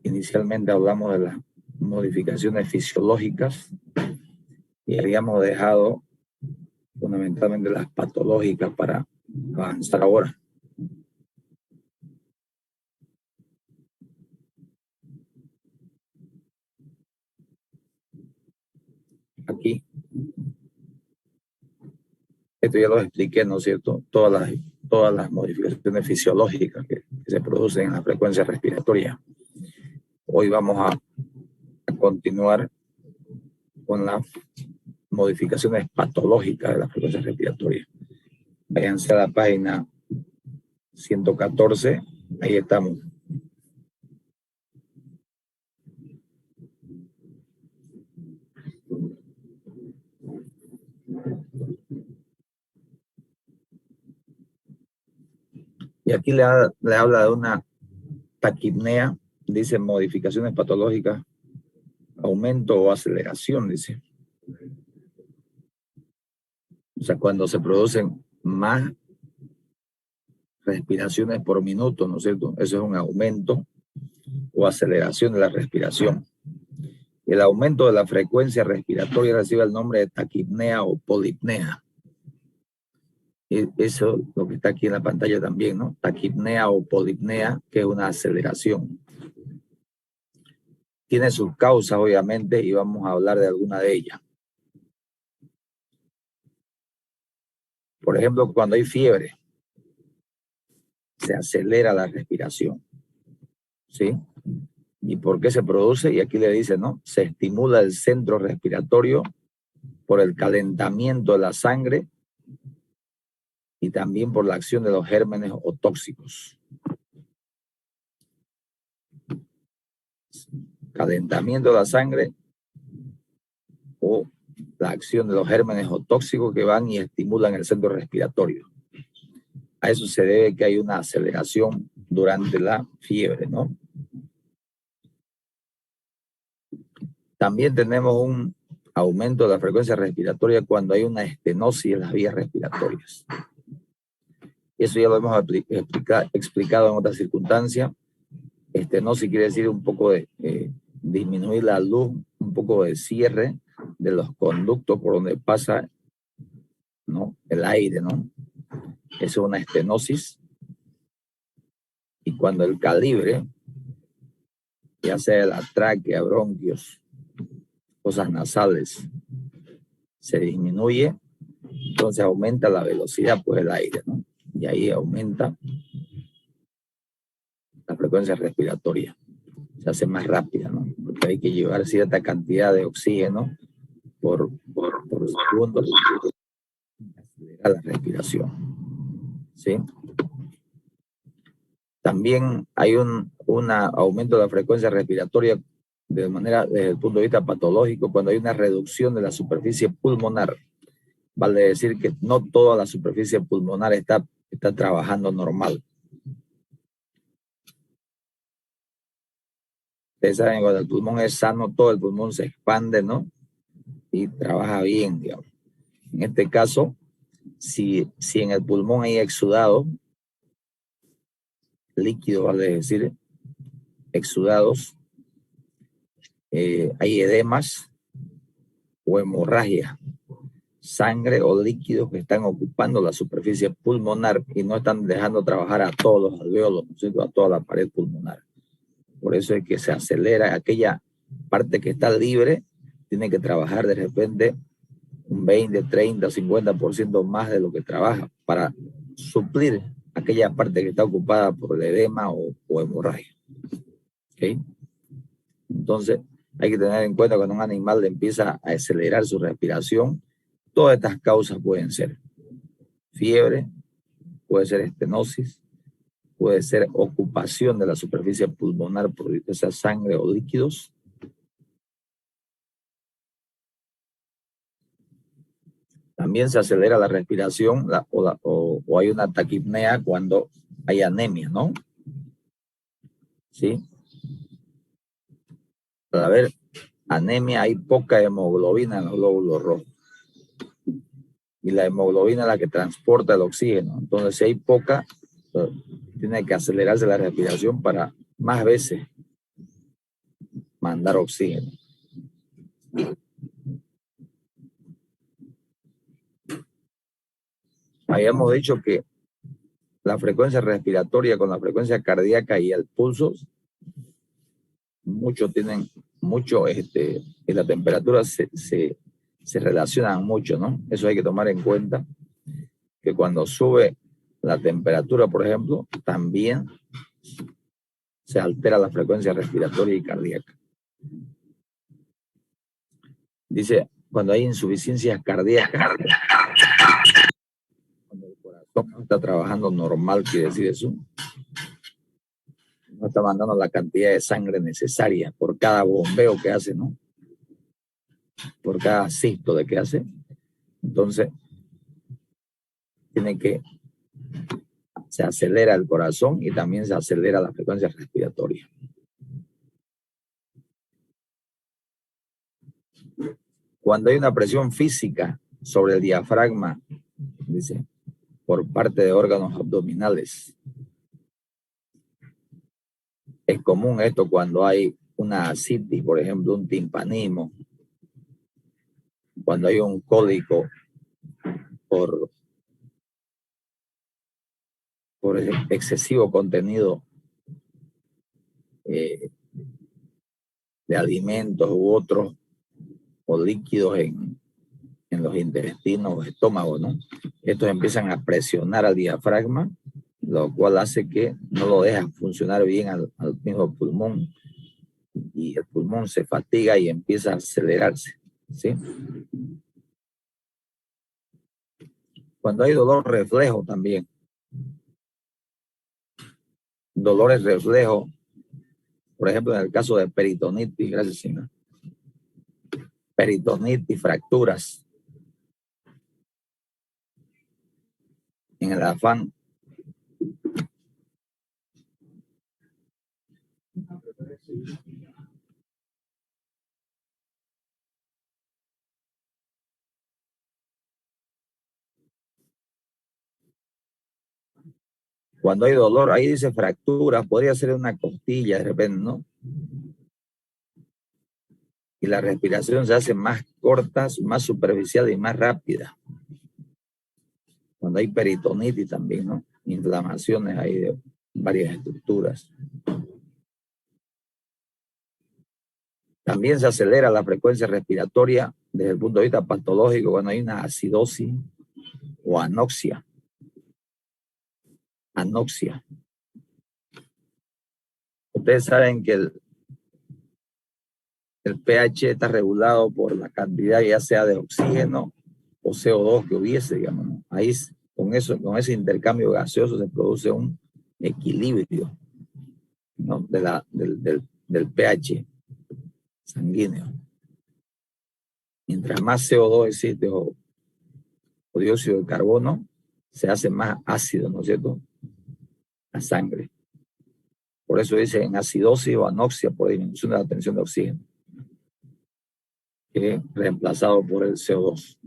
inicialmente hablamos de las modificaciones fisiológicas y habíamos dejado fundamentalmente las patológicas para avanzar ahora. Aquí, esto ya lo expliqué, ¿no es cierto? Todas las modificaciones fisiológicas que se producen en la frecuencia respiratoria. Hoy vamos a continuar con las modificaciones patológicas de la frecuencia respiratoria. Váyanse a la página 114, ahí estamos. Y aquí le habla de una taquipnea, dice modificaciones patológicas, aumento o aceleración, dice. O sea, cuando se producen más respiraciones por minuto, ¿no es cierto? Eso es un aumento o aceleración de la respiración. El aumento de la frecuencia respiratoria recibe el nombre de taquipnea o polipnea. Eso es lo que está aquí en la pantalla también, ¿no? Taquipnea o polipnea, que es una aceleración. Tiene sus causas, obviamente, y vamos a hablar de alguna de ellas. Por ejemplo, cuando hay fiebre, se acelera la respiración, ¿sí? ¿Y por qué se produce? Y aquí le dice, ¿no? Se estimula el centro respiratorio por el calentamiento de la sangre y también por la acción de los gérmenes o tóxicos. Calentamiento de la sangre o la acción de los gérmenes o tóxicos que van y estimulan el centro respiratorio. A eso se debe que hay una aceleración durante la fiebre, ¿no? También tenemos un aumento de la frecuencia respiratoria cuando hay una estenosis en las vías respiratorias. Eso ya lo hemos explicado en otras circunstancias. Estenosis quiere decir un poco de disminuir la luz, un poco de cierre de los conductos por donde pasa, ¿no? El aire, ¿no? Eso es una estenosis. Y cuando el calibre, ya sea la tráquea, bronquios, fosas nasales, se disminuye, entonces aumenta la velocidad pues del aire, ¿no? Y ahí aumenta la frecuencia respiratoria. Se hace más rápida, ¿no? Porque hay que llevar cierta cantidad de oxígeno por segundo para acelerar la respiración, ¿sí? También hay un aumento de la frecuencia respiratoria desde el punto de vista patológico cuando hay una reducción de la superficie pulmonar. Vale decir que no toda la superficie pulmonar está trabajando normal. Ustedes saben, cuando el pulmón es sano, todo el pulmón se expande, ¿no? Y trabaja bien, digamos. En este caso, si en el pulmón hay exudado, líquido, vale decir, exudados, hay edemas o hemorragia, sangre o líquidos que están ocupando la superficie pulmonar y no están dejando trabajar a todos los alvéolos, ¿no? A toda la pared pulmonar. Por eso es que se acelera aquella parte que está libre, tiene que trabajar de repente un 20, 30, 50% más de lo que trabaja para suplir aquella parte que está ocupada por el edema o hemorragia. ¿Okay? Entonces, hay que tener en cuenta cuando un animal empieza a acelerar su respiración, todas estas causas pueden ser fiebre, puede ser estenosis, puede ser ocupación de la superficie pulmonar por esa sangre o líquidos. También se acelera la respiración o hay una taquipnea cuando hay anemia, ¿no? ¿Sí? Al haber anemia hay poca hemoglobina en los glóbulos rojos. Y la hemoglobina es la que transporta el oxígeno. Entonces, si hay poca, tiene que acelerarse la respiración para más veces mandar oxígeno. Habíamos dicho que la frecuencia respiratoria con la frecuencia cardíaca y el pulso, muchos tienen mucho, y la temperatura se relacionan mucho, ¿no? Eso hay que tomar en cuenta, que cuando sube la temperatura, por ejemplo, también se altera la frecuencia respiratoria y cardíaca. Dice, cuando hay insuficiencias cardíacas, cuando el corazón no está trabajando normal, quiere decir eso, no está mandando la cantidad de sangre necesaria por cada bombeo que hace, ¿no? Por cada sístole que hace. Entonces, se acelera el corazón y también se acelera la frecuencia respiratoria. Cuando hay una presión física sobre el diafragma, dice, por parte de órganos abdominales, es común esto cuando hay una ascitis, por ejemplo, un timpanismo, cuando hay un cólico por excesivo contenido de alimentos u otros o líquidos en los intestinos o estómago, ¿no? Estos empiezan a presionar al diafragma, lo cual hace que no lo deja funcionar bien al mismo pulmón y el pulmón se fatiga y empieza a acelerarse, ¿sí? Cuando hay dolor reflejo también, dolores reflejo, por ejemplo, en el caso de peritonitis, gracias señor, peritonitis, fracturas, en el afán cuando hay dolor, ahí dice fracturas, podría ser una costilla de repente, ¿no? Y la respiración se hace más corta, más superficial y más rápida. Cuando hay peritonitis también, ¿no? Inflamaciones ahí de varias estructuras. También se acelera la frecuencia respiratoria desde el punto de vista patológico cuando hay una acidosis o anoxia. Anoxia. Ustedes saben que el pH está regulado por la cantidad ya sea de oxígeno o CO2 que hubiese, digamos, ¿no? Ahí con ese intercambio gaseoso se produce un equilibrio, ¿no? del pH sanguíneo. Mientras más CO2 existe o dióxido de carbono, se hace más ácido, ¿no es cierto? La sangre. Por eso dicen acidosis o anoxia por disminución de la tensión de oxígeno, que es reemplazado por el CO2.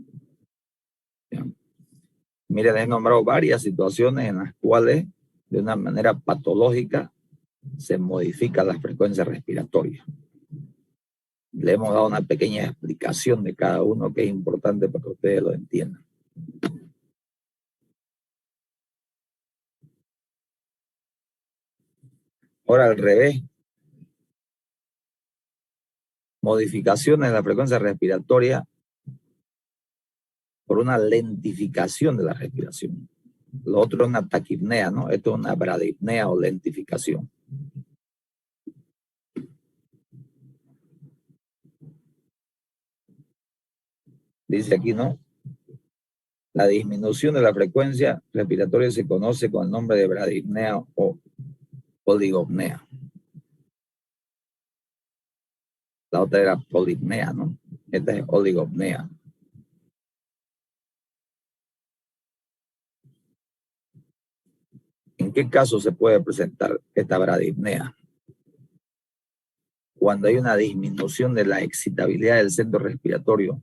Miren, he nombrado varias situaciones en las cuales de una manera patológica se modifica la frecuencia respiratoria. Le hemos dado una pequeña explicación de cada uno que es importante para que ustedes lo entiendan. Ahora al revés, modificaciones de la frecuencia respiratoria por una lentificación de la respiración. Lo otro es una taquipnea, ¿no? Esto es una bradipnea o lentificación. Dice aquí, ¿no? La disminución de la frecuencia respiratoria se conoce con el nombre de bradipnea o oligopnea. La otra era polipnea, ¿no? Esta es oligopnea. ¿En qué caso se puede presentar esta bradipnea? Cuando hay una disminución de la excitabilidad del centro respiratorio,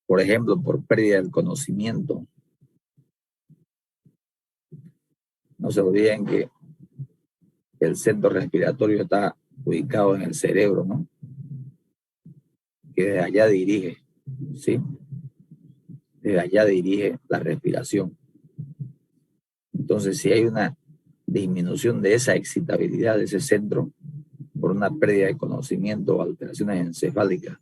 por ejemplo, por pérdida del conocimiento. No se olviden que el centro respiratorio está ubicado en el cerebro, ¿no? Que desde allá dirige, ¿sí? Desde allá dirige la respiración. Entonces, si hay una disminución de esa excitabilidad de ese centro por una pérdida de conocimiento o alteraciones encefálicas,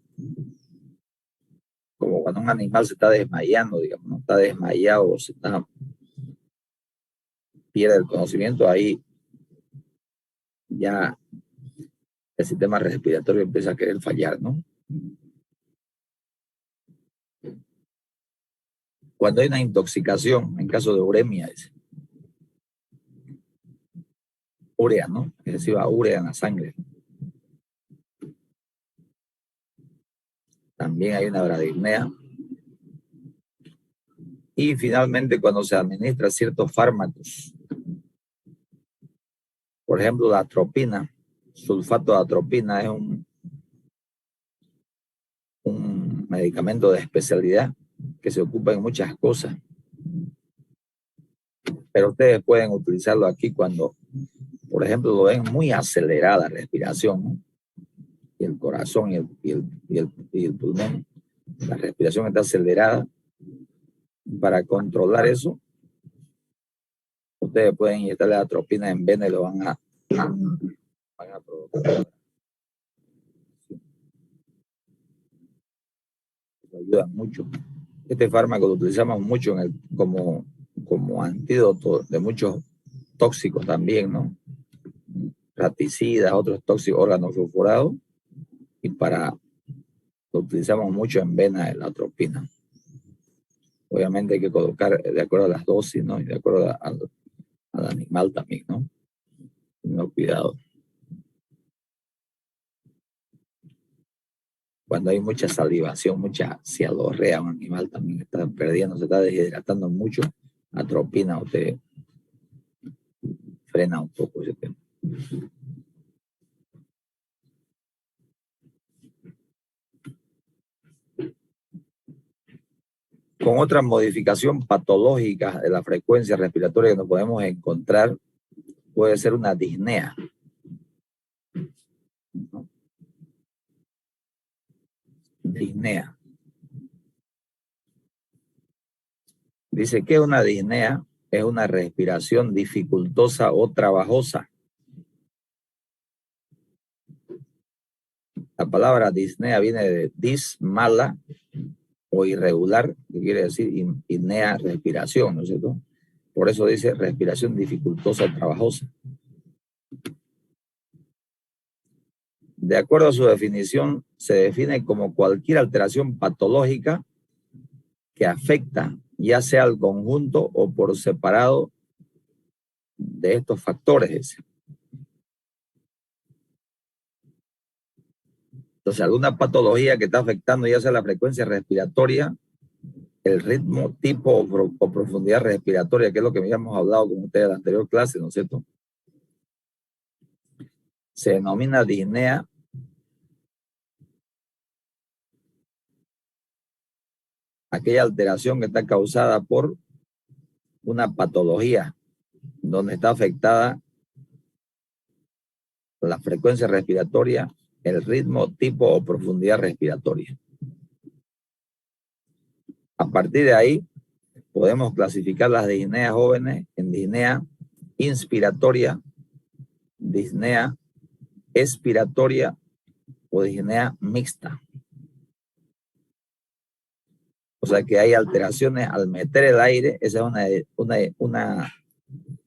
como cuando un animal se está desmayando, digamos, no está desmayado o pierde el conocimiento, ahí ya el sistema respiratorio empieza a querer fallar, ¿no? Cuando hay una intoxicación, en caso de uremia, es urea, ¿no? Excesiva urea en la sangre. También hay una bradipnea. Y finalmente, cuando se administra ciertos fármacos, por ejemplo, la atropina, sulfato de atropina es un medicamento de especialidad que se ocupa en muchas cosas, pero ustedes pueden utilizarlo aquí cuando, por ejemplo, lo ven muy acelerada la respiración, ¿no? Y el corazón y el pulmón, la respiración está acelerada. Para controlar eso, ustedes pueden inyectarle atropina en vena y lo van a provocar. Eso ayuda mucho. Este fármaco lo utilizamos mucho como antídoto de muchos tóxicos también, ¿no? Raticidas, otros tóxicos, órganos sulfurados, y lo utilizamos mucho en vena de la atropina. Obviamente hay que colocar de acuerdo a las dosis, ¿no? Y de acuerdo al animal también, ¿no? No, cuidado. Cuando hay mucha salivación, mucha cialorrea, un animal también está perdiendo, se está deshidratando mucho, atropina, usted frena un poco ese tema. Con otra modificación patológica de la frecuencia respiratoria que nos podemos encontrar, puede ser una disnea, ¿no? Disnea. Dice que una disnea es una respiración dificultosa o trabajosa. La palabra disnea viene de mala o irregular, que quiere decir disnea, respiración, ¿no es cierto? Por eso dice respiración dificultosa o trabajosa. De acuerdo a su definición, se define como cualquier alteración patológica que afecta ya sea al conjunto o por separado de estos factores. Entonces, alguna patología que está afectando ya sea la frecuencia respiratoria, el ritmo, tipo o profundidad respiratoria, que es lo que habíamos hablado con ustedes en la anterior clase, ¿no es cierto? Se denomina disnea aquella alteración que está causada por una patología donde está afectada la frecuencia respiratoria, el ritmo, tipo o profundidad respiratoria. A partir de ahí, podemos clasificar las disneas jóvenes en disnea inspiratoria, disnea expiratoria o disnea mixta. O sea que hay alteraciones al meter el aire, esa es una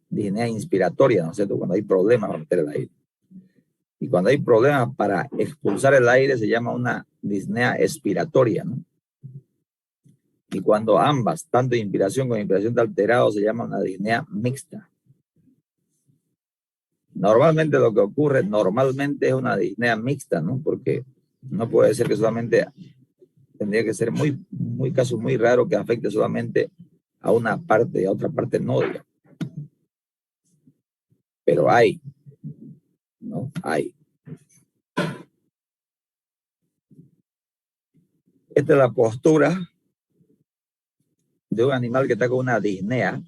disnea inspiratoria, ¿no es cierto? Cuando hay problemas para meter el aire. Y cuando hay problemas para expulsar el aire se llama una disnea expiratoria, ¿no? Y cuando ambas, tanto inspiración como inspiración de alterado, se llama una disnea mixta. Normalmente lo que ocurre, normalmente es una disnea mixta, ¿no? Porque no puede ser que solamente, tendría que ser muy caso muy raro que afecte solamente a una parte y a otra parte no, digamos. Pero hay, ¿no? Hay. Esta es la postura de un animal que está con una disnea.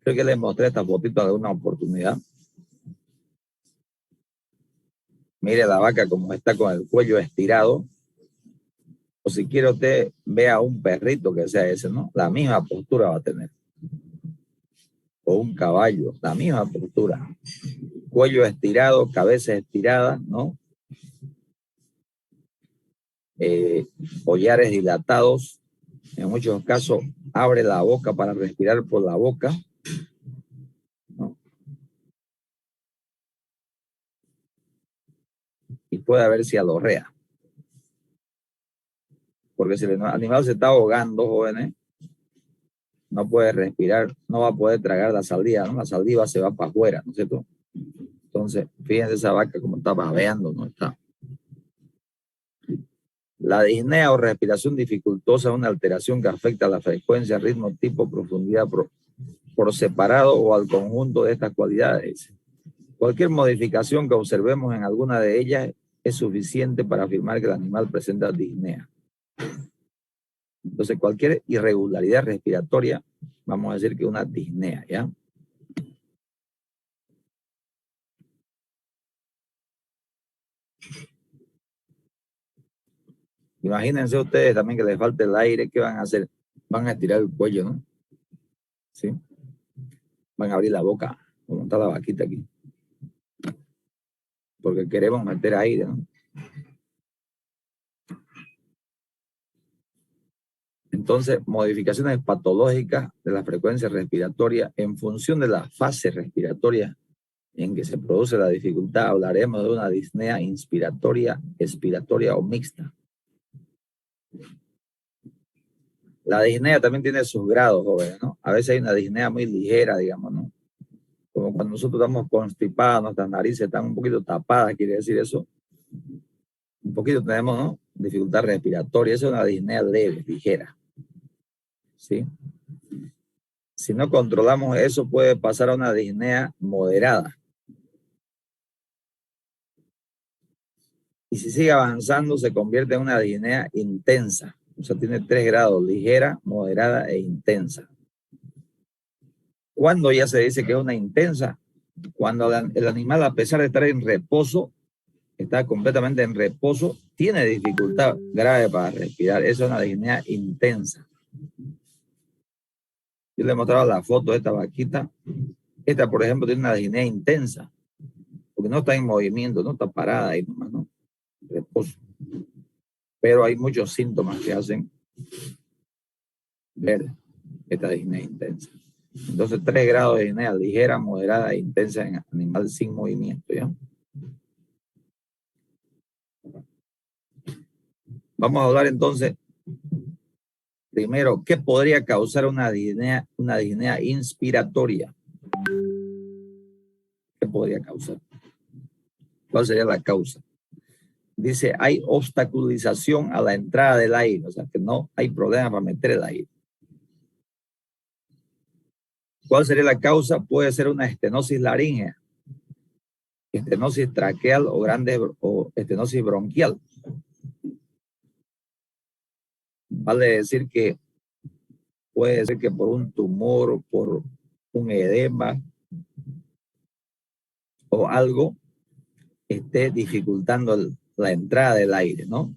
Creo que les mostré esta fotito de una oportunidad. Mire la vaca como está con el cuello estirado. O si quiere usted, vea a un perrito que sea ese, ¿no? La misma postura va a tener. O un caballo, la misma postura. Cuello estirado, cabeza estirada, ¿no? Collares dilatados. En muchos casos abre la boca para respirar por la boca, ¿no? Y puede haber cialorrea. Porque si el animal se está ahogando, jóvenes, no puede respirar, no va a poder tragar la saliva, ¿no? La saliva se va para afuera, ¿no es cierto? Entonces, fíjense esa vaca como está babeando, ¿no? Está. La disnea o respiración dificultosa es una alteración que afecta a la frecuencia, ritmo, tipo, profundidad por separado o al conjunto de estas cualidades. Cualquier modificación que observemos en alguna de ellas es suficiente para afirmar que el animal presenta disnea. Entonces, cualquier irregularidad respiratoria, vamos a decir que es una disnea, ¿ya? Imagínense ustedes también que les falte el aire, ¿qué van a hacer? Van a estirar el cuello, ¿no? ¿Sí? Van a abrir la boca, como está la vaquita aquí, porque queremos meter aire, ¿no? Entonces, modificaciones patológicas de la frecuencia respiratoria en función de la fase respiratoria en que se produce la dificultad. Hablaremos de una disnea inspiratoria, expiratoria o mixta. La disnea también tiene sus grados, jóvenes, ¿no? A veces hay una disnea muy ligera, digamos, ¿no? Como cuando nosotros estamos constipados, nuestras narices están un poquito tapadas, quiere decir eso. Un poquito tenemos, ¿no? Dificultad respiratoria, eso es una disnea leve, ligera, ¿sí? Si no controlamos eso, puede pasar a una disnea moderada. Y si sigue avanzando, se convierte en una disnea intensa. O sea, tiene 3 grados: ligera, moderada e intensa. ¿Cuándo ya se dice que es una intensa? Cuando el animal, a pesar de estar en reposo, está completamente en reposo, tiene dificultad grave para respirar. Eso es una disnea intensa. Yo le mostraba la foto de esta vaquita. Esta, por ejemplo, tiene una disnea intensa, porque no está en movimiento, no está parada ahí nomás, ¿no? Reposo. Pero hay muchos síntomas que hacen ver esta disnea intensa. Entonces, 3 grados de disnea: ligera, moderada e intensa en animal sin movimiento, ¿ya? Vamos a hablar entonces, primero, ¿qué podría causar una disnea inspiratoria? ¿Qué podría causar? ¿Cuál sería la causa? Dice, hay obstaculización a la entrada del aire, o sea, que no hay problema para meter el aire. ¿Cuál sería la causa? Puede ser una estenosis laríngea, estenosis traqueal o estenosis bronquial. Vale decir que puede ser que por un tumor o por un edema o algo esté dificultando la entrada del aire, ¿no?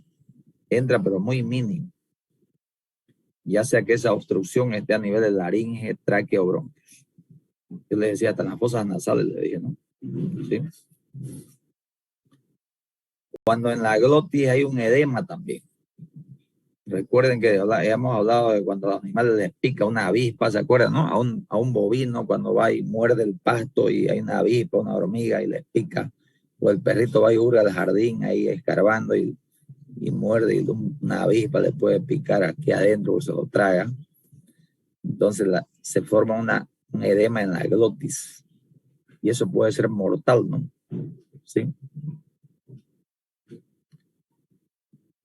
Entra pero muy mínimo. Ya sea que esa obstrucción esté a nivel de laringe, tráquea o bronquios. Yo les decía, hasta en las fosas nasales, le dije, ¿no? ¿Sí? Cuando en la glotis hay un edema también. Recuerden que hemos hablado de cuando a los animales les pica una avispa, ¿se acuerdan, no? A un bovino cuando va y muerde el pasto y hay una avispa, una hormiga y les pica. O el perrito va y hurga al jardín ahí escarbando y muerde y una avispa le puede picar aquí adentro o se lo traga. Entonces se forma un edema en la glotis y eso puede ser mortal, ¿no? ¿Sí?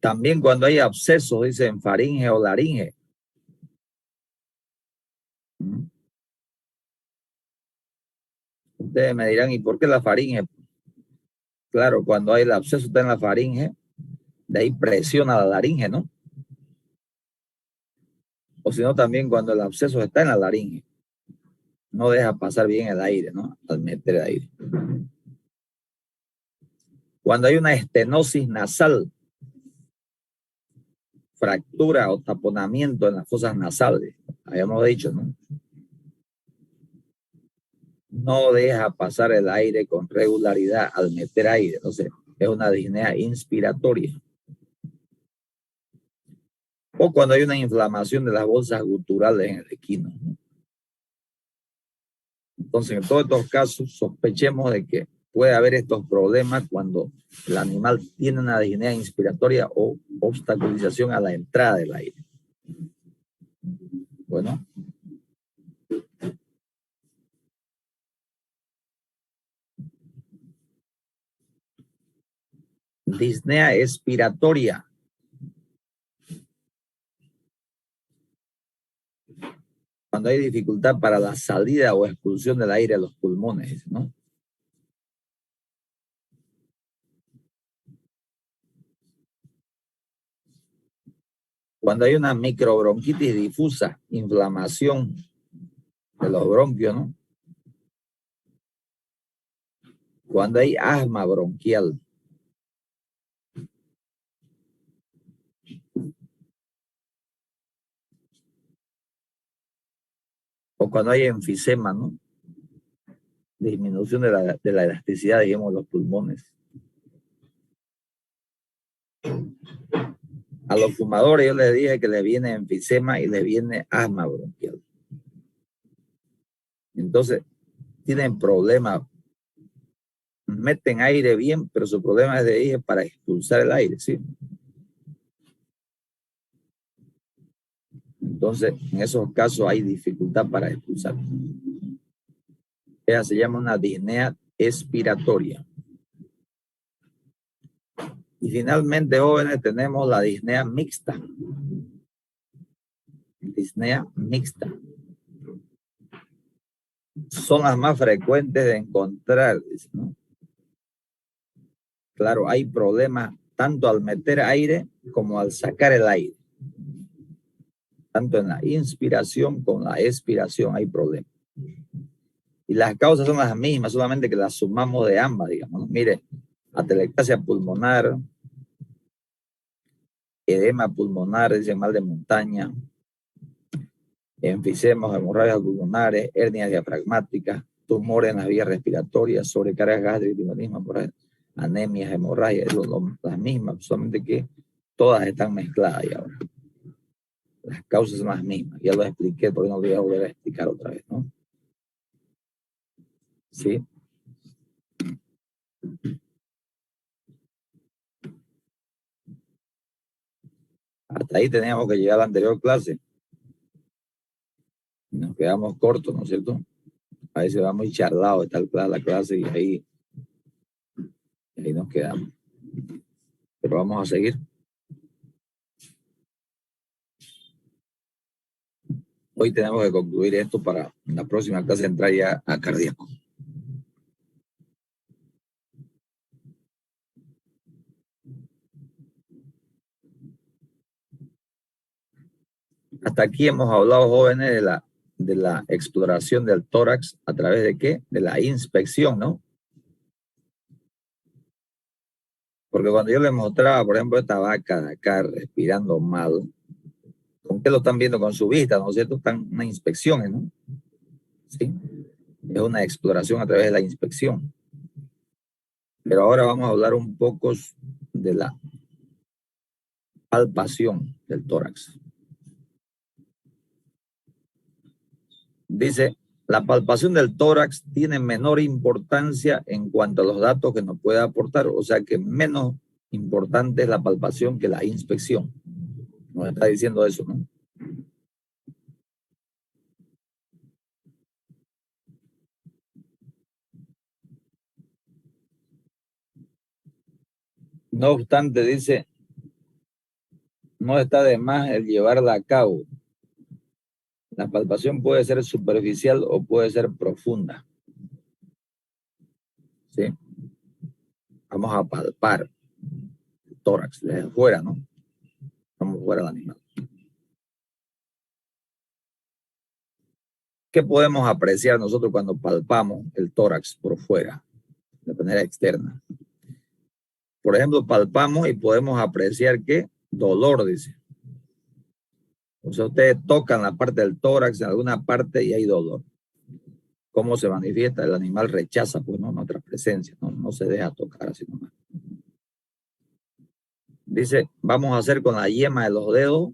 También cuando hay abscesos, dicen faringe o laringe. Ustedes me dirán, ¿y por qué la faringe? Claro, cuando hay el absceso está en la faringe, de ahí presiona la laringe, ¿no? O si no, también cuando el absceso está en la laringe, no deja pasar bien el aire, ¿no? Al meter el aire. Cuando hay una estenosis nasal, fractura o taponamiento en las fosas nasales, habíamos dicho, ¿no? No deja pasar el aire con regularidad al meter aire. Entonces, es una disnea inspiratoria. O cuando hay una inflamación de las bolsas guturales en el equino, ¿no? Entonces, en todos estos casos, sospechemos de que puede haber estos problemas cuando el animal tiene una disnea inspiratoria o obstaculización a la entrada del aire. Bueno. Disnea expiratoria. Cuando hay dificultad para la salida o expulsión del aire a los pulmones, ¿no? Cuando hay una microbronquitis difusa, inflamación de los bronquios, ¿no? Cuando hay asma bronquial. O cuando hay enfisema, ¿no? Disminución de la elasticidad, digamos, de los pulmones. A los fumadores yo les dije que les viene enfisema y les viene asma bronquial. Entonces, tienen problemas. Meten aire bien, pero su problema es de ahí para expulsar el aire, ¿sí? Entonces, en esos casos hay dificultad para expulsar. Ella se llama una disnea expiratoria. Y finalmente, jóvenes, tenemos la disnea mixta. Disnea mixta. Son las más frecuentes de encontrar, ¿no? Claro, hay problemas tanto al meter aire como al sacar el aire. Tanto en la inspiración como en la expiración hay problemas. Y las causas son las mismas, solamente que las sumamos de ambas, digamos, ¿no? Mire, atelectasia pulmonar, edema pulmonar, dice mal de montaña, enfisemos, hemorragias pulmonares, hernias diafragmáticas, tumores en las vías respiratorias, sobrecarga gástrica, anemias, hemorragias, las mismas, solamente que todas están mezcladas y ahora. Las causas son las mismas, ya lo expliqué, porque no lo voy a volver a explicar otra vez, ¿no? ¿Sí? Hasta ahí teníamos que llegar a la anterior clase. Y nos quedamos cortos, ¿no es cierto? A veces va muy charlado está la clase y ahí nos quedamos. Pero vamos a seguir. Hoy tenemos que concluir esto para la próxima clase entrar ya a cardíaco. Hasta aquí hemos hablado, jóvenes, de la exploración del tórax a través de ¿qué? De la inspección, ¿no? Porque cuando yo les mostraba, por ejemplo, esta vaca de acá respirando mal, ¿con qué lo están viendo? Con su vista, ¿no es cierto? Están una inspección, ¿no? Sí. Es una exploración a través de la inspección. Pero ahora vamos a hablar un poco de la palpación del tórax. Dice, la palpación del tórax tiene menor importancia en cuanto a los datos que nos puede aportar, o sea que menos importante es la palpación que la inspección. Nos está diciendo eso, ¿no? No obstante, dice, no está de más el llevarla a cabo. La palpación puede ser superficial o puede ser profunda. ¿Sí? Vamos a palpar el tórax desde afuera, ¿no? Vamos fuera del animal. ¿Qué podemos apreciar nosotros cuando palpamos el tórax por fuera, de manera externa? Por ejemplo, palpamos y podemos apreciar que dolor, dice. O sea, ustedes tocan la parte del tórax en alguna parte y hay dolor. ¿Cómo se manifiesta? El animal rechaza, pues, ¿no? Nuestra presencia, ¿no? No se deja tocar así nomás. Dice, vamos a hacer con la yema de los dedos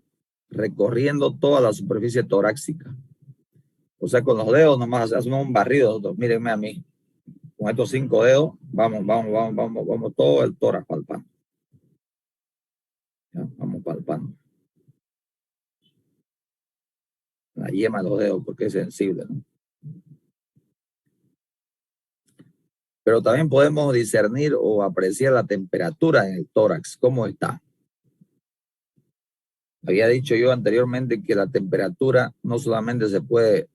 recorriendo toda la superficie torácica. O sea, con los dedos nomás hacemos un barrido. Nosotros, mírenme a mí. Con estos 5 dedos, vamos todo el tórax palpando. ¿Ya? Vamos palpando. La yema de los dedos, porque es sensible, ¿no? Pero también podemos discernir o apreciar la temperatura en el tórax, cómo está. Había dicho yo anteriormente que la temperatura no solamente se puede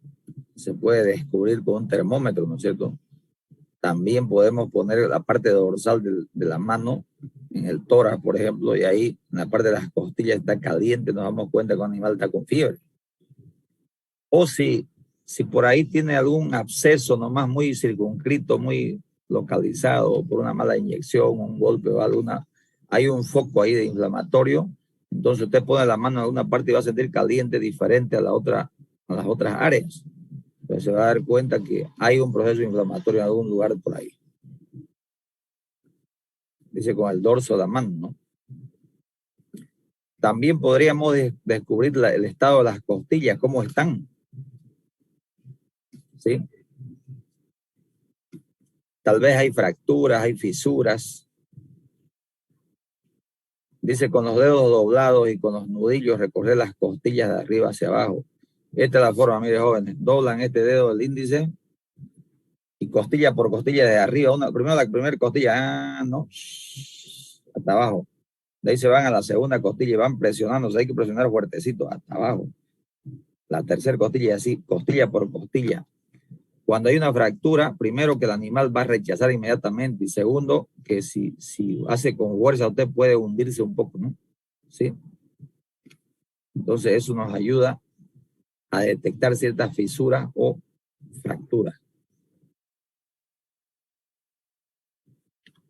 descubrir con un termómetro, ¿no es cierto? También podemos poner la parte dorsal de la mano en el tórax, por ejemplo, y ahí en la parte de las costillas está caliente, nos damos cuenta que un animal está con fiebre. O si por ahí tiene algún absceso nomás muy circunscrito, muy localizado por una mala inyección, un golpe o alguna, hay un foco ahí de inflamatorio, entonces usted pone la mano en alguna parte y va a sentir caliente diferente a las otras áreas. Entonces se va a dar cuenta que hay un proceso inflamatorio en algún lugar por ahí. Dice con el dorso de la mano, ¿no? También podríamos descubrir el estado de las costillas, cómo están. ¿Sí? Tal vez hay fracturas, hay fisuras. Dice con los dedos doblados y con los nudillos recorrer las costillas de arriba hacia abajo. Esta es la forma, mire jóvenes, doblan este dedo del índice y costilla por costilla de arriba. Primero la primera costilla, no, hasta abajo. De ahí se van a la segunda costilla y van presionando, hay que presionar fuertecito hasta abajo. La tercera costilla y así, costilla por costilla. Cuando hay una fractura, primero que el animal va a rechazar inmediatamente y segundo que si hace con fuerza usted puede hundirse un poco, ¿no? ¿Sí? Entonces eso nos ayuda a detectar ciertas fisuras o fracturas.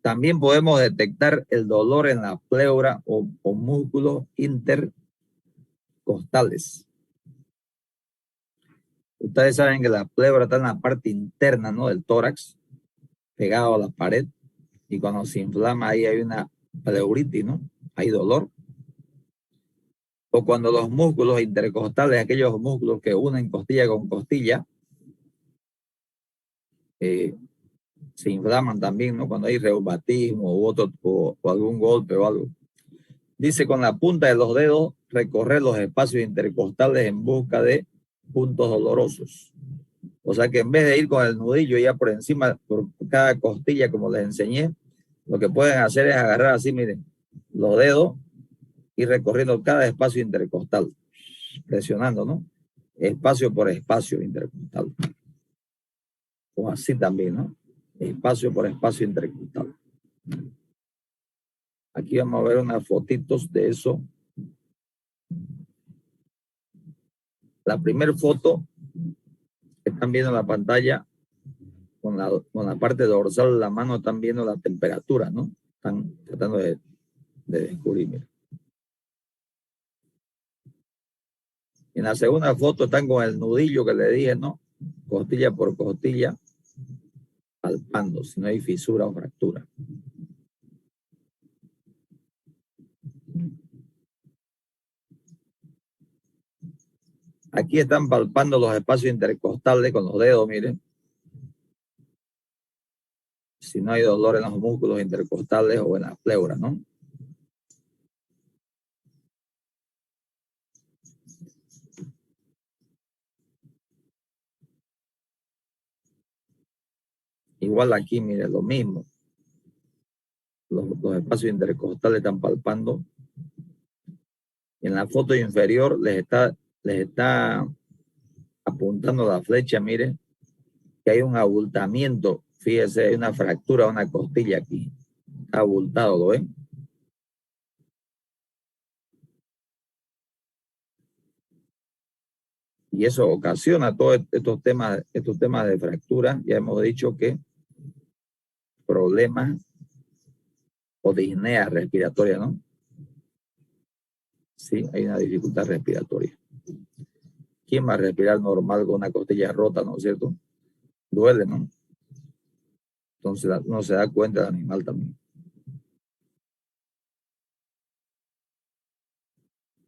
También podemos detectar el dolor en la pleura o músculos intercostales. Ustedes saben que la pleura está en la parte interna, ¿no? Del tórax, pegado a la pared. Y cuando se inflama ahí hay una pleuritis, ¿no? Hay dolor. O cuando los músculos intercostales, aquellos músculos que unen costilla con costilla, se inflaman también, ¿no? Cuando hay reumatismo o algún golpe o algo. Dice, con la punta de los dedos, recorrer los espacios intercostales en busca de puntos dolorosos. O sea que en vez de ir con el nudillo ya por encima, por cada costilla, como les enseñé, lo que pueden hacer es agarrar así, miren, los dedos y recorriendo cada espacio intercostal, presionando, ¿no? Espacio por espacio intercostal. O así también, ¿no? Espacio por espacio intercostal. Aquí vamos a ver unas fotitos de eso. La primera foto que están viendo en la pantalla, con la parte dorsal de la mano, están viendo la temperatura, ¿no? Están tratando de descubrir, mira. En la segunda foto están con el nudillo que le dije, ¿no? Costilla por costilla, palpando, si no hay fisura o fractura. Aquí están palpando los espacios intercostales con los dedos, miren. Si no hay dolor en los músculos intercostales o en la pleura, ¿no? Igual aquí, miren, lo mismo. Los espacios intercostales están palpando. En la foto inferior les está apuntando la flecha, miren, que hay un abultamiento. Fíjese, hay una fractura, una costilla aquí. Está abultado, ¿lo ven? Y eso ocasiona todos estos temas de fractura. Ya hemos dicho que problemas o disnea respiratoria, ¿no? Sí, hay una dificultad respiratoria. ¿Quién va a respirar normal con una costilla rota, no es cierto? Duele, ¿no? Entonces uno se da cuenta del animal también.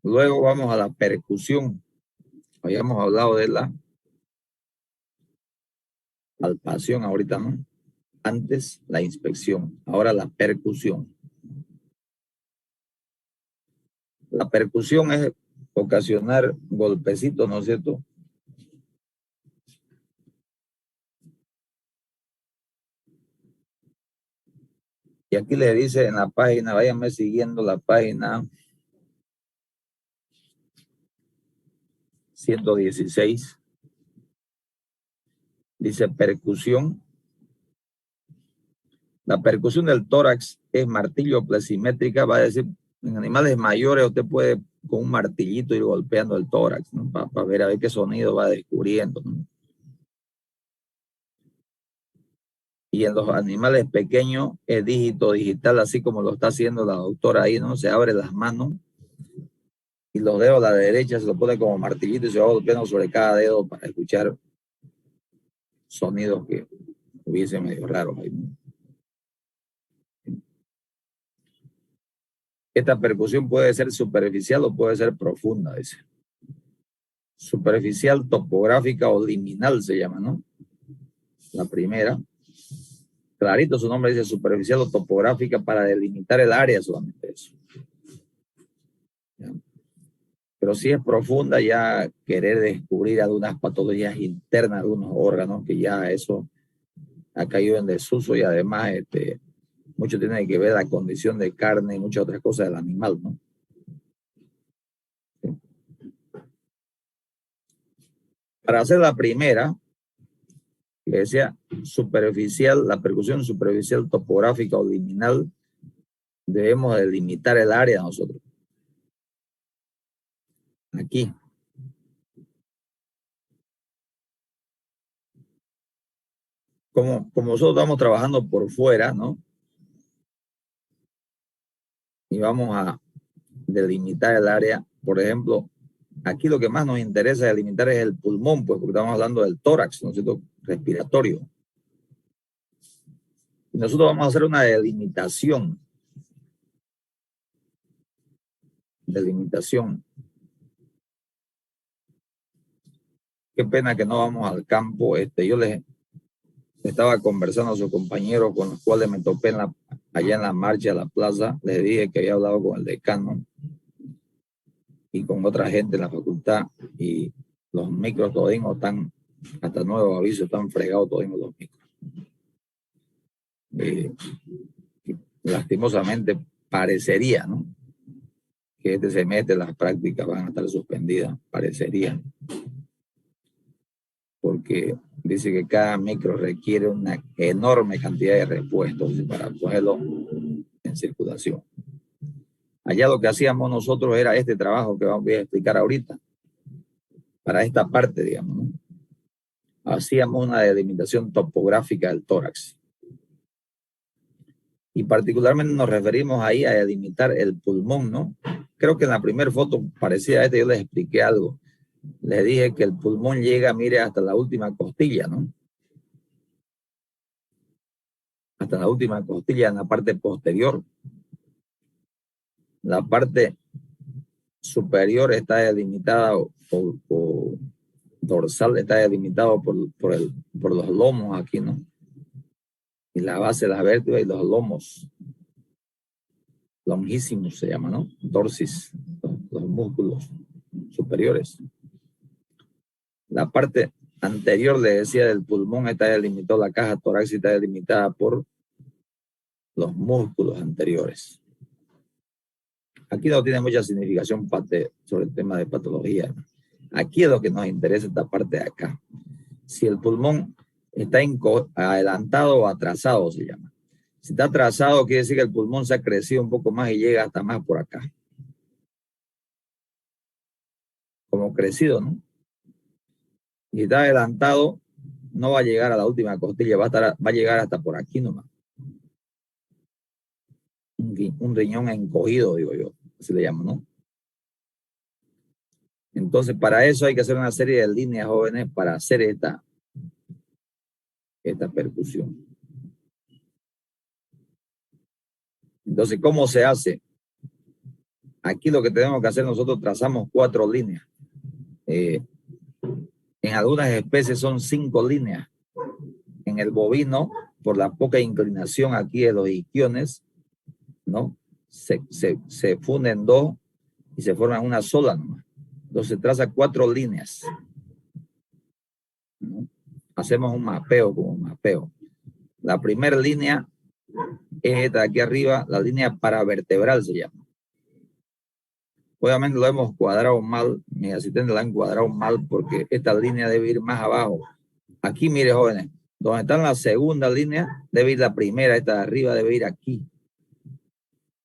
Luego vamos a la percusión. Habíamos hablado de la palpación ahorita, ¿no? Antes la inspección, ahora la percusión. La percusión es ocasionar golpecitos, ¿no es cierto? Y aquí le dice en la página, váyanme siguiendo la página 116. Dice percusión. La percusión del tórax es martillo plesimétrica, va a decir, en animales mayores usted puede con un martillito ir golpeando el tórax, ¿no? Para ver a ver qué sonido va descubriendo, ¿no? Y en los animales pequeños es dígito digital, así como lo está haciendo la doctora ahí, ¿no? Se abre las manos y los dedos a la derecha se lo pone como martillito y se va golpeando sobre cada dedo para escuchar sonidos que hubiesen medio raros ahí, ¿no? Esta percusión puede ser superficial o puede ser profunda, dice. Superficial, topográfica o liminal se llama, ¿no? La primera. Clarito su nombre dice superficial o topográfica para delimitar el área solamente eso. ¿Ya? Pero si es profunda, ya querer descubrir algunas patologías internas de algunos órganos, que ya eso ha caído en desuso y además mucho tiene que ver la condición de carne y muchas otras cosas del animal, ¿no? ¿Sí? Para hacer la primera, que decía superficial, la percusión superficial, topográfica o liminal, debemos delimitar el área nosotros. Aquí. Como nosotros estamos trabajando por fuera, ¿no? Y vamos a delimitar el área, por ejemplo, aquí lo que más nos interesa delimitar es el pulmón, pues porque estamos hablando del tórax, ¿no es cierto? Respiratorio. Y nosotros vamos a hacer una delimitación. Delimitación. Qué pena que no vamos al campo. Yo les estaba conversando a sus compañeros con los cuales me topé allá en la marcha de la plaza. Les dije que había hablado con el decano y con otra gente en la facultad, y los micros todinos están, hasta nuevo aviso, están fregados todinos los micros. Lastimosamente parecería, ¿no?, que este semestre las prácticas van a estar suspendidas, parecería, porque dice que cada micro requiere una enorme cantidad de repuestos para ponerlo en circulación. Allá lo que hacíamos nosotros era este trabajo que voy a explicar ahorita, para esta parte, digamos, ¿no? Hacíamos una delimitación topográfica del tórax. Y particularmente nos referimos ahí a delimitar el pulmón, ¿no? Creo que en la primera foto parecía yo les expliqué algo. Les dije que el pulmón llega, mire, hasta la última costilla, ¿no? Hasta la última costilla en la parte posterior. La parte superior está delimitada o dorsal está delimitado por los lomos aquí, ¿no? Y la base de las vértebras y los lomos longísimos se llama, ¿no? Dorsis, los músculos superiores. La parte anterior, le decía, del pulmón está delimitada, la caja torácica está delimitada por los músculos anteriores. Aquí no tiene mucha significación sobre el tema de patología. Aquí es lo que nos interesa, esta parte de acá. Si el pulmón está adelantado o atrasado, se llama. Si está atrasado, quiere decir que el pulmón se ha crecido un poco más y llega hasta más por acá. Como crecido, ¿no? Y si está adelantado, no va a llegar a la última costilla, va a llegar hasta por aquí nomás. un riñón encogido, digo yo, así le llamo, ¿no? Entonces, para eso hay que hacer una serie de líneas, jóvenes, para hacer esta percusión. Entonces, ¿cómo se hace? Aquí lo que tenemos que hacer, nosotros trazamos 4 líneas. En algunas especies son 5 líneas. En el bovino, por la poca inclinación aquí de los isquiones, ¿no? Se funden 2 y se forman una sola nomás. Entonces traza 4 líneas, ¿no? Hacemos un mapeo, como un mapeo. La primera línea es esta de aquí arriba, la línea paravertebral se llama. Obviamente lo hemos cuadrado mal, mis asistentes la han cuadrado mal porque esta línea debe ir más abajo. Aquí, mire, jóvenes, donde está la segunda línea, debe ir la primera, esta de arriba debe ir aquí.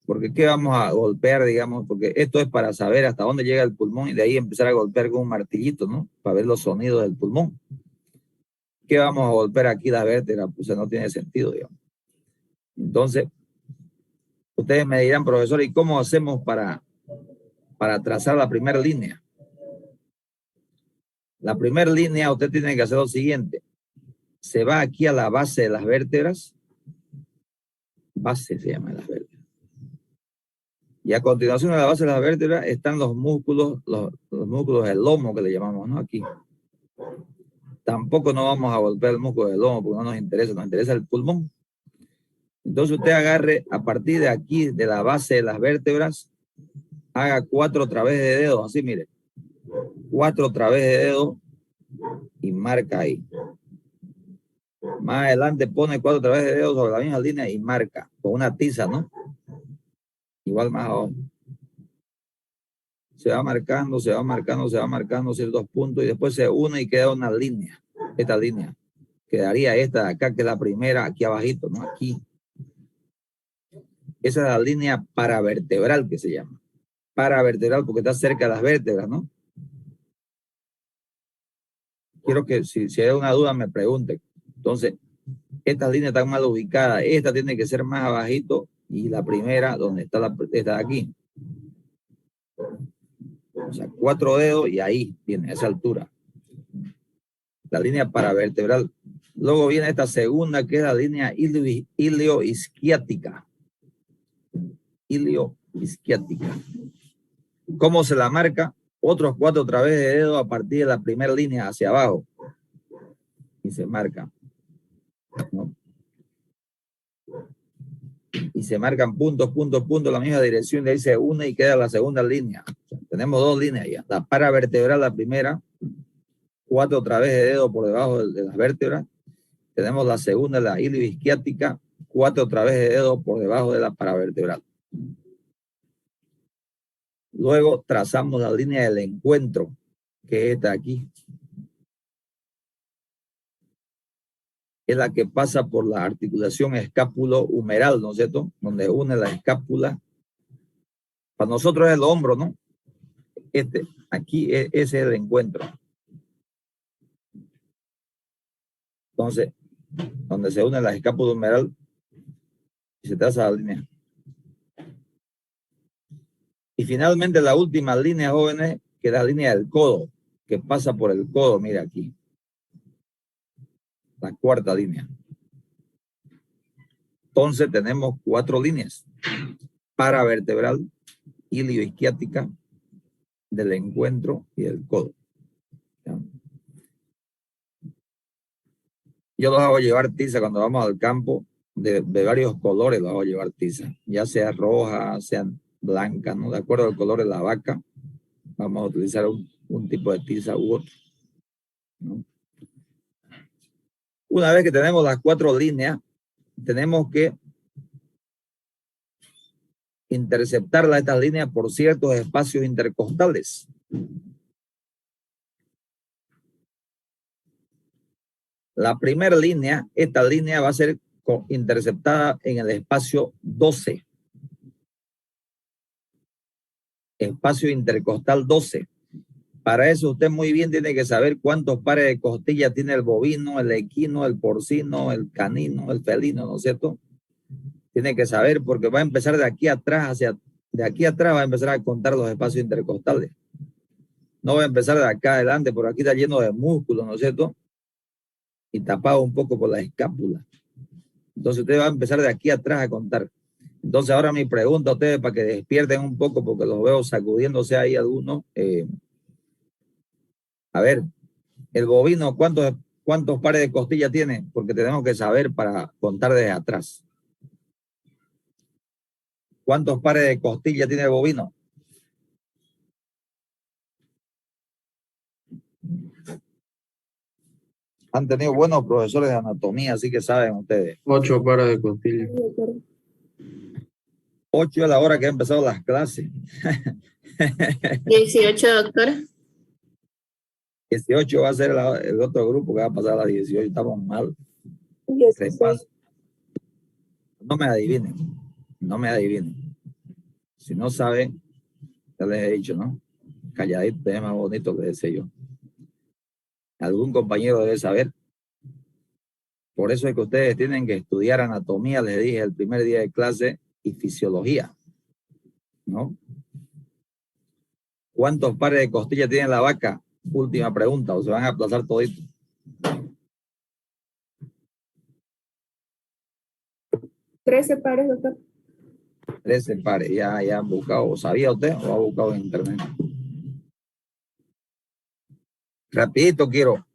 Porque ¿qué vamos a golpear, digamos? Porque esto es para saber hasta dónde llega el pulmón y de ahí empezar a golpear con un martillito, ¿no? Para ver los sonidos del pulmón. ¿Qué vamos a golpear aquí la vértebra? Pues no tiene sentido, digamos. Entonces, ustedes me dirán, profesor, ¿y cómo hacemos para trazar la primera línea? La primera línea usted tiene que hacer lo siguiente. Se va aquí a la base de las vértebras. Base se llama las vértebras. Y a continuación de la base de las vértebras están los músculos, los músculos del lomo que le llamamos, ¿no? Aquí. Tampoco no vamos a golpear el músculo del lomo porque no nos interesa el pulmón. Entonces usted agarre a partir de aquí, de la base de las vértebras, haga 4 a través de dedos, así mire. 4 a través de dedos y marca ahí. Más adelante pone 4 a través de dedos sobre la misma línea y marca con una tiza, ¿no? Igual más abajo. Se va marcando ciertos puntos y después se une y queda una línea. Esta línea. Quedaría esta de acá, que es la primera, aquí abajito, ¿no? Aquí. Esa es la línea paravertebral que se llama. Paravertebral porque está cerca de las vértebras, ¿no? Quiero que si hay una duda me pregunte. Entonces, estas líneas están mal ubicadas. Esta tiene que ser más abajito y la primera donde está esta de aquí. O sea, 4 dedos y ahí viene, a esa altura. La línea paravertebral. Luego viene esta segunda, que es la línea ilioisquiática. Ilioisquiática. ¿Cómo se la marca? Otros 4 a través de dedo a partir de la primera línea hacia abajo. Y se marca, ¿no? Y se marcan puntos, la misma dirección, de ahí se une y queda la segunda línea. O sea, tenemos 2 líneas ya. La paravertebral, la primera, 4 a través de dedo por debajo de las vértebras. Tenemos la segunda, la ilioisquiática, 4 a través de dedo por debajo de la paravertebral. Luego trazamos la línea del encuentro, que es esta aquí. Es la que pasa por la articulación escápulo-humeral, ¿no es cierto? Donde une la escápula. Para nosotros es el hombro, ¿no? Aquí ese es el encuentro. Entonces, donde se une la escápula humeral y se traza la línea. Y finalmente la última línea, jóvenes, que es la línea del codo, que pasa por el codo, mira aquí. La cuarta línea. Entonces tenemos 4 líneas. Paravertebral, ilioisquiática, del encuentro y del codo. ¿Ya? Yo los hago llevar tiza cuando vamos al campo, de varios colores los hago llevar tiza, ya sea roja, sea blanca, ¿no? De acuerdo al color de la vaca, vamos a utilizar un tipo de tiza u otro, ¿no? Una vez que tenemos las 4 líneas, tenemos que interceptar estas líneas por ciertos espacios intercostales. La primera línea, esta línea va a ser interceptada en el espacio 12. Espacio intercostal 12. Para eso usted muy bien tiene que saber cuántos pares de costillas tiene el bovino, el equino, el porcino, el canino, el felino, ¿no es cierto? Tiene que saber porque va a empezar de aquí atrás de aquí atrás va a empezar a contar los espacios intercostales. No va a empezar de acá adelante, por aquí está lleno de músculos, ¿no es cierto? Y tapado un poco por la escápula. Entonces usted va a empezar de aquí atrás a contar. Entonces ahora mi pregunta a ustedes para que despierten un poco porque los veo sacudiéndose ahí algunos. A ver, el bovino, ¿cuántos pares de costillas tiene? Porque tenemos que saber para contar desde atrás. ¿Cuántos pares de costillas tiene el bovino? Han tenido buenos profesores de anatomía, así que saben ustedes. 8 pares de costillas. 8 es la hora que han empezado las clases. 18, doctor. 18 va a ser el otro grupo que va a pasar a las 18. Estamos mal. 16. No me adivinen. No me adivinen. Si no saben, ya les he dicho, ¿no? Calladito es más bonito que ese yo. Algún compañero debe saber. Por eso es que ustedes tienen que estudiar anatomía, les dije el primer día de clase, y fisiología, ¿no? ¿Cuántos pares de costillas tiene la vaca? Última pregunta, o se van a aplazar toditos. 13 pares, doctor. 13 pares, ya han buscado. ¿Sabía usted o ha buscado en internet? Rapidito quiero.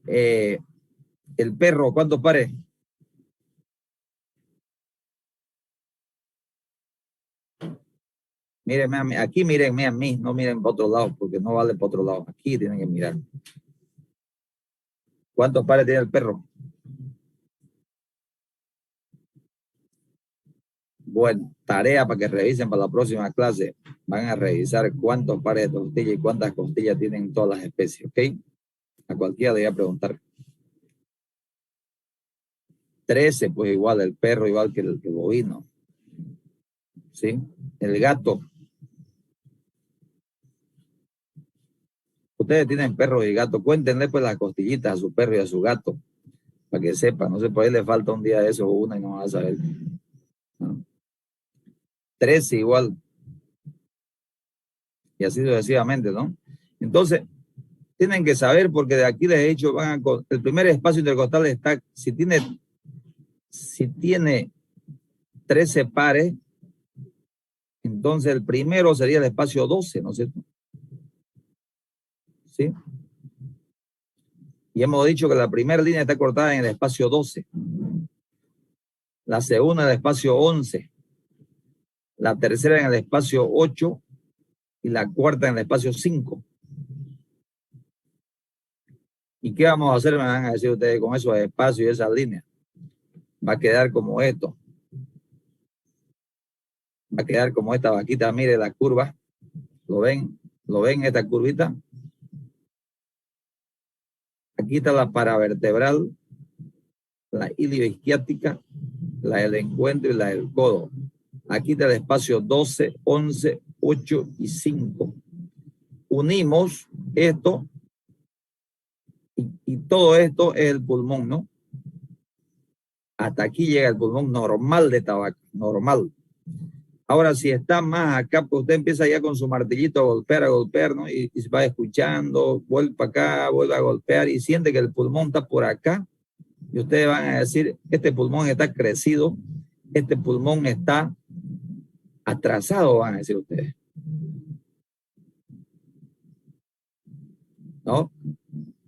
El perro, ¿cuántos pares? Mírenme a mí, aquí mírenme a mí, no miren para otro lado, porque no vale para otro lado. Aquí tienen que mirar. ¿Cuántos pares tiene el perro? Bueno, tarea para que revisen para la próxima clase. Van a revisar cuántos pares de costillas y cuántas costillas tienen todas las especies, ¿ok? A cualquiera le voy a preguntar. 13, pues igual el perro, igual que el bovino. ¿Sí? El gato. Ustedes tienen perro y gato. Cuéntenle pues las costillitas a su perro y a su gato. Para que sepan. No sé, por ahí le falta un día de eso o una y no van a saber. ¿No? 13 igual. Y así sucesivamente, ¿no? Entonces, tienen que saber porque de aquí les he dicho, el primer espacio intercostal está, si tiene 13 pares, entonces el primero sería el espacio 12, ¿no es cierto? ¿Sí? Y hemos dicho que la primera línea está cortada en el espacio 12. La segunda en el espacio 11. La tercera en el espacio 8. Y la cuarta en el espacio 5. ¿Y qué vamos a hacer? Me van a decir ustedes con esos espacios y esas líneas. Va a quedar como esto. Va a quedar como esta vaquita. Mire la curva. ¿Lo ven? ¿Lo ven esta curvita? Aquí está la paravertebral, la ilioisquiática, la del encuentro y la del codo. Aquí está el espacio 12, 11, 8 y 5. Unimos esto y todo esto es el pulmón, ¿no? Hasta aquí llega el pulmón normal de tabaco, normal. Ahora, si está más acá, pues usted empieza ya con su martillito a golpear, ¿no? Y se va escuchando, vuelve para acá, vuelve a golpear y siente que el pulmón está por acá. Y ustedes van a decir, este pulmón está crecido, este pulmón está atrasado, van a decir ustedes. ¿No?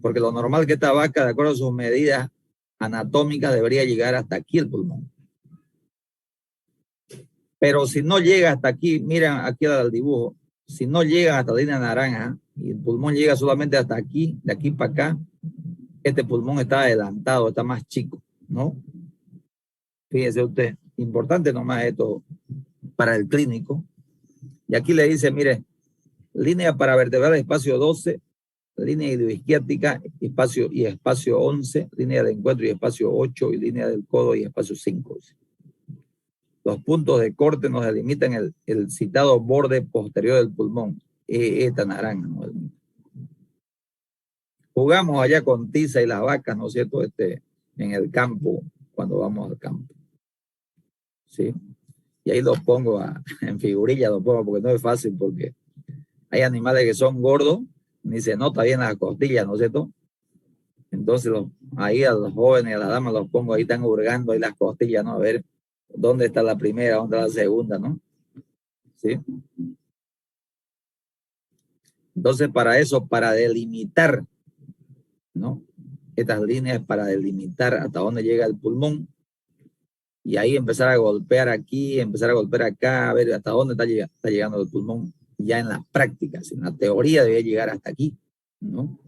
Porque lo normal que esta vaca, de acuerdo a sus medidas anatómicas, debería llegar hasta aquí el pulmón. Pero si no llega hasta aquí, miren aquí al dibujo, si no llega hasta la línea naranja y el pulmón llega solamente hasta aquí, de aquí para acá, este pulmón está adelantado, está más chico, ¿no? Fíjese usted, importante nomás esto para el clínico. Y aquí le dice, mire, línea paravertebral, espacio 12, línea ilioisquiática, espacio 11, línea de encuentro y espacio 8, y línea del codo y espacio 5. Los puntos de corte nos delimitan el citado borde posterior del pulmón. Esta naranja, ¿no? Jugamos allá con tiza y las vacas, ¿no es cierto? En el campo, cuando vamos al campo. ¿sí? Y ahí los pongo en figurilla, los pongo porque no es fácil, porque hay animales que son gordos, ni se nota bien las costillas, ¿no es cierto? Entonces ahí a los jóvenes, a las damas los pongo ahí, están hurgando ahí las costillas, ¿no? A ver dónde está la primera, dónde está la segunda, ¿no? ¿Sí? Entonces para eso, para delimitar, ¿no? Estas líneas para delimitar hasta dónde llega el pulmón y ahí empezar a golpear aquí, empezar a golpear acá, a ver hasta dónde está llegando el pulmón ya en la práctica. En la teoría debe llegar hasta aquí, ¿no?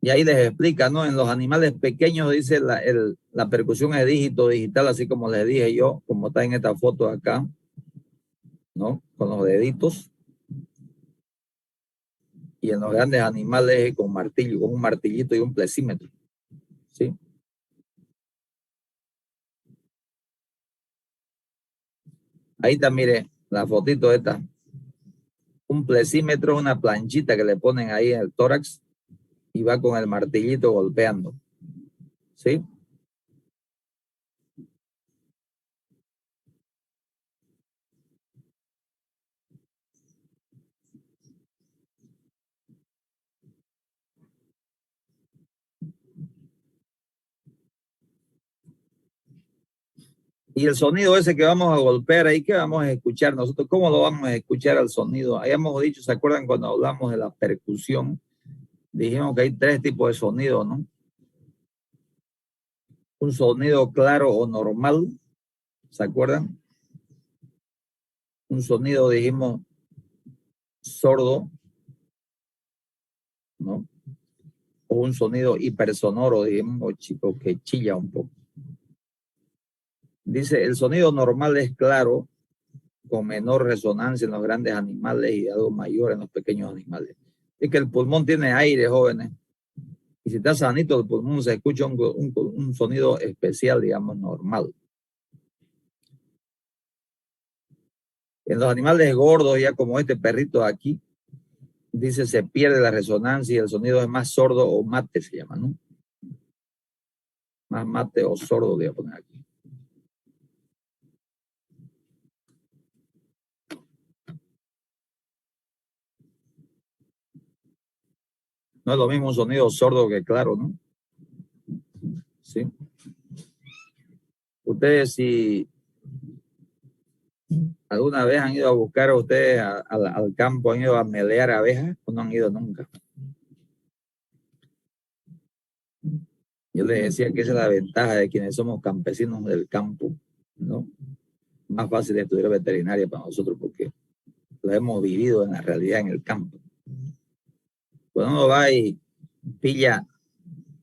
Y ahí les explica, ¿no? En los animales pequeños dice la percusión es dígito digital, así como les dije yo, como está en esta foto acá, ¿no? Con los deditos. Y en los grandes animales con martillo, con un martillito y un plexímetro, ¿sí? Ahí está, mire, la fotito esta. Un plexímetro, una planchita que le ponen ahí en el tórax y va con el martillito golpeando, ¿sí? Y el sonido ese que vamos a golpear ahí, ¿qué vamos a escuchar nosotros? ¿Cómo lo vamos a escuchar al sonido? Habíamos dicho, ¿se acuerdan cuando hablamos de la percusión? Dijimos que hay tres tipos de sonido, ¿no? Un sonido claro o normal, ¿se acuerdan? Un sonido, dijimos, sordo, ¿no? O un sonido hipersonoro, dijimos, chico, que chilla un poco. Dice, el sonido normal es claro, con menor resonancia en los grandes animales y algo mayor en los pequeños animales. Es que el pulmón tiene aire, jóvenes. Y si está sanito el pulmón, se escucha un sonido especial, digamos, normal. En los animales gordos, ya como este perrito de aquí, dice, se pierde la resonancia y el sonido es más sordo o mate, se llama, ¿no? Más mate o sordo, voy a poner aquí. No es lo mismo un sonido sordo que claro, ¿no? Sí. Ustedes, si alguna vez han ido a buscar a ustedes al campo, han ido a melear abejas o no han ido nunca. Yo les decía que esa es la ventaja de quienes somos campesinos del campo, ¿no? Más fácil de estudiar veterinaria para nosotros porque lo hemos vivido en la realidad en el campo. Cuando uno va y pilla,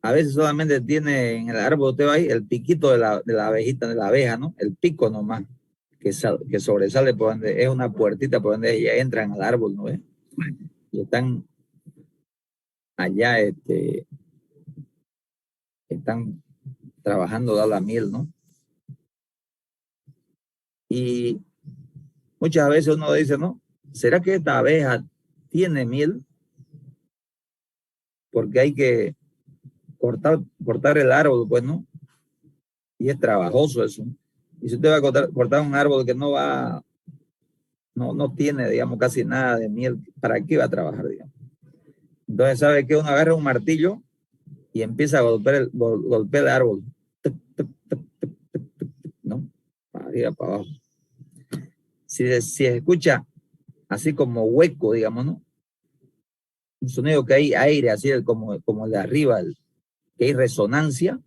a veces solamente tiene en el árbol, usted va ahí, el piquito de la abejita, de la abeja, ¿no? El pico nomás, que sobresale por donde, es una puertita por donde ellas entran al árbol, ¿no ves? Y están allá, están trabajando da la miel, ¿no? Y muchas veces uno dice, ¿no? ¿Será que esta abeja tiene miel? Porque hay que cortar el árbol, pues, ¿no? Y es trabajoso eso. Y si usted va a cortar un árbol que no tiene, digamos, casi nada de miel, ¿para qué va a trabajar, digamos? Entonces, ¿sabe qué? Uno agarra un martillo y empieza a golpear el árbol. ¿No? Para arriba, para abajo. Si escucha así como hueco, digamos, ¿no? Un sonido que hay aire, así como el de arriba, que hay resonancia,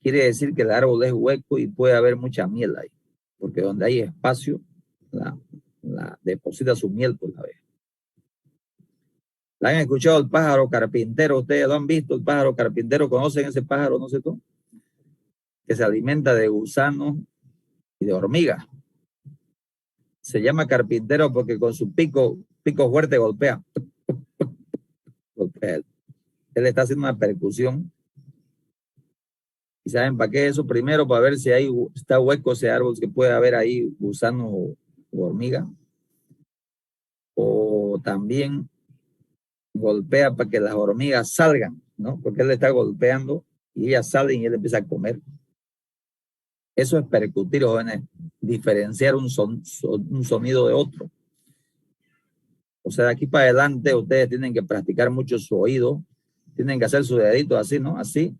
quiere decir que el árbol es hueco y puede haber mucha miel ahí, porque donde hay espacio, la deposita su miel por la abeja. ¿La han escuchado el pájaro carpintero? ¿Ustedes lo han visto, el pájaro carpintero? ¿Conocen ese pájaro, no sé tú? Que se alimenta de gusanos y de hormigas. Se llama carpintero porque con su pico fuerte golpea. Golpea. Él está haciendo una percusión. ¿Y saben para qué es eso? Primero, para ver si está hueco ese árbol, que puede haber ahí gusanos o hormigas. O también golpea para que las hormigas salgan, ¿no? Porque él le está golpeando y ella sale y él empieza a comer. Eso es percutir, jóvenes, diferenciar un sonido de otro. O sea, de aquí para adelante ustedes tienen que practicar mucho su oído, tienen que hacer sus deditos así, ¿no? Así,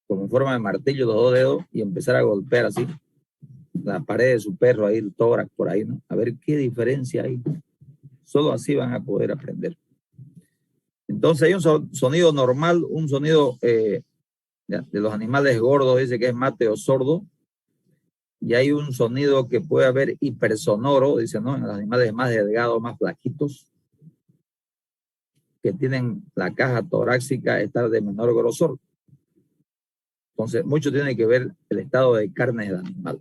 como en forma de martillo, los dos dedos, y empezar a golpear así la pared de su perro, ahí el tórax por ahí, ¿no? A ver qué diferencia hay. Solo así van a poder aprender. Entonces hay un sonido normal, un sonido de los animales gordos, dice que es mate o sordo, y hay un sonido que puede haber hipersonoro, dice, ¿no? En los animales más delgados, más flaquitos, que tienen la caja torácica estar de menor grosor. Entonces, mucho tiene que ver el estado de carne del animal.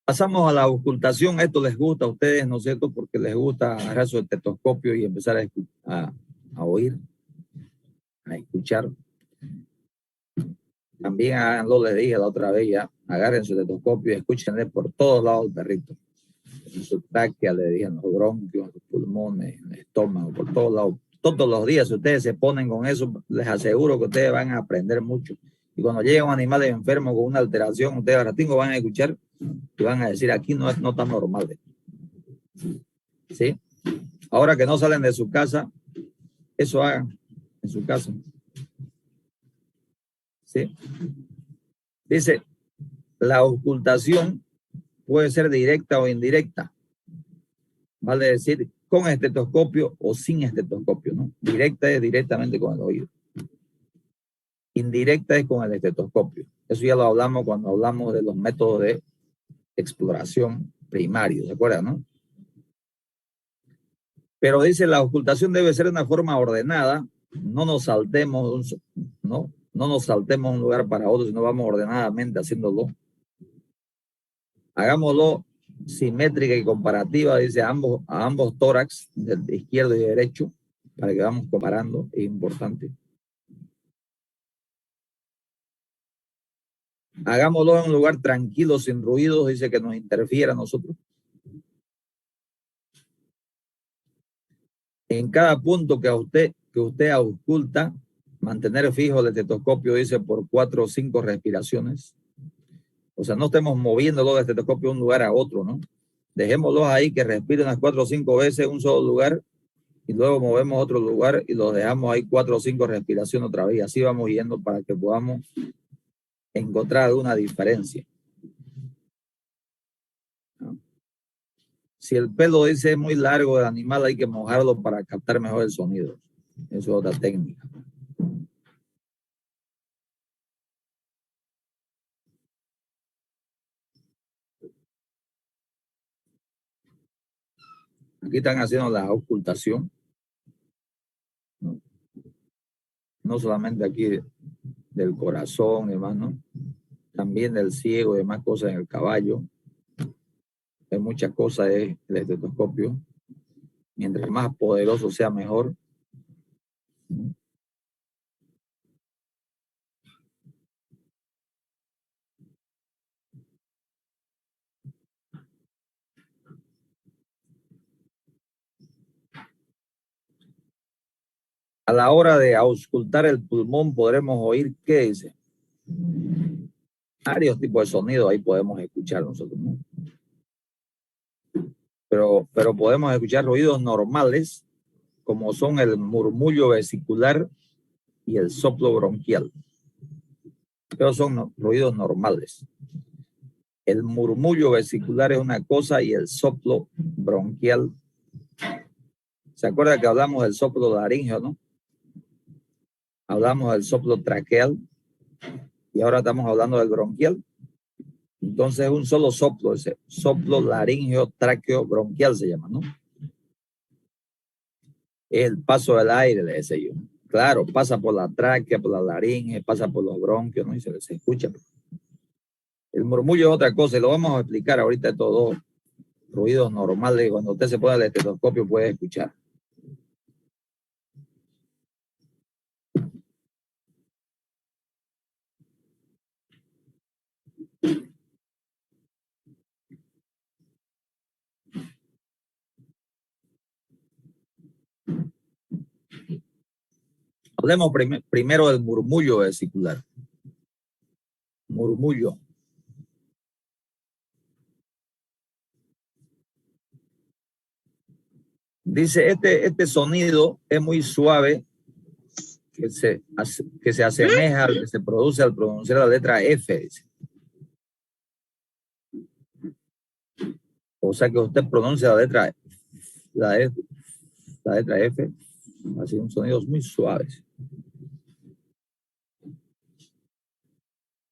Pasamos a la auscultación. Esto les gusta a ustedes, ¿no es cierto? Porque les gusta agarrar su estetoscopio y empezar a oír, a escuchar. También háganlo, les dije la otra vez ya, agarren su estetoscopio y escúchenle por todos lados al perrito. En su tráquea, le dije, en los bronquios, en los pulmones, en el estómago, por todos lados. Todos los días, si ustedes se ponen con eso, les aseguro que ustedes van a aprender mucho. Y cuando llegue un animal enfermo con una alteración, ustedes a ratingo van a escuchar y van a decir, aquí no está normal. ¿Sí? Ahora que no salen de su casa, eso hagan en su casa. ¿Sí? Dice, la ocultación puede ser directa o indirecta. Vale decir, con estetoscopio o sin estetoscopio, ¿no? Directa es directamente con el oído. Indirecta es con el estetoscopio. Eso ya lo hablamos cuando hablamos de los métodos de exploración primarios, ¿se acuerdan, no? Pero dice, la ocultación debe ser de una forma ordenada. No nos saltemos, ¿no? No nos saltemos de un lugar para otro, sino vamos ordenadamente haciéndolo. Hagámoslo simétrica y comparativa, dice, a ambos tórax, de izquierdo y derecho, para que vamos comparando, es importante. Hagámoslo en un lugar tranquilo, sin ruidos, dice, que nos interfiera a nosotros. En cada punto que usted ausculta, mantener fijo el estetoscopio, dice, por 4 o 5 respiraciones. O sea, no estemos moviéndolo del estetoscopio de un lugar a otro, ¿no? Dejémoslos ahí que respiren unas 4 o 5 veces en un solo lugar y luego movemos a otro lugar y los dejamos ahí 4 o 5 respiraciones otra vez. Así vamos yendo para que podamos encontrar alguna diferencia, ¿no? Si el pelo dice es muy largo del animal, hay que mojarlo para captar mejor el sonido. Eso es otra técnica. Aquí están haciendo la ocultación, ¿no? No solamente aquí del corazón, hermano, también del ciego y demás cosas en el caballo. Hay muchas cosas el estetoscopio. Mientras más poderoso sea, mejor. A la hora de auscultar el pulmón podremos oír, ¿qué dice? Varios tipos de sonidos ahí podemos escuchar nosotros, ¿no? Pero podemos escuchar ruidos normales, como son el murmullo vesicular y el soplo bronquial. Pero son ruidos normales. El murmullo vesicular es una cosa y el soplo bronquial. ¿Se acuerda que hablamos del soplo laríngeo, no? Hablamos del soplo traqueal y ahora estamos hablando del bronquial. Entonces es un solo soplo, ese soplo laríngeo tráqueo bronquial se llama, ¿no? El paso del aire, le decía yo. Claro, pasa por la tráquea, por la laringe, pasa por los bronquios, ¿no? Y se escucha. El murmullo es otra cosa y lo vamos a explicar ahorita estos dos ruidos normales. Cuando usted se pone el estetoscopio puede escuchar. Hablemos primero del murmullo vesicular. Murmullo. Dice, este sonido es muy suave, que se asemeja al que se produce al pronunciar la letra F, dice. O sea que usted pronuncia la letra F, así un sonido muy suave.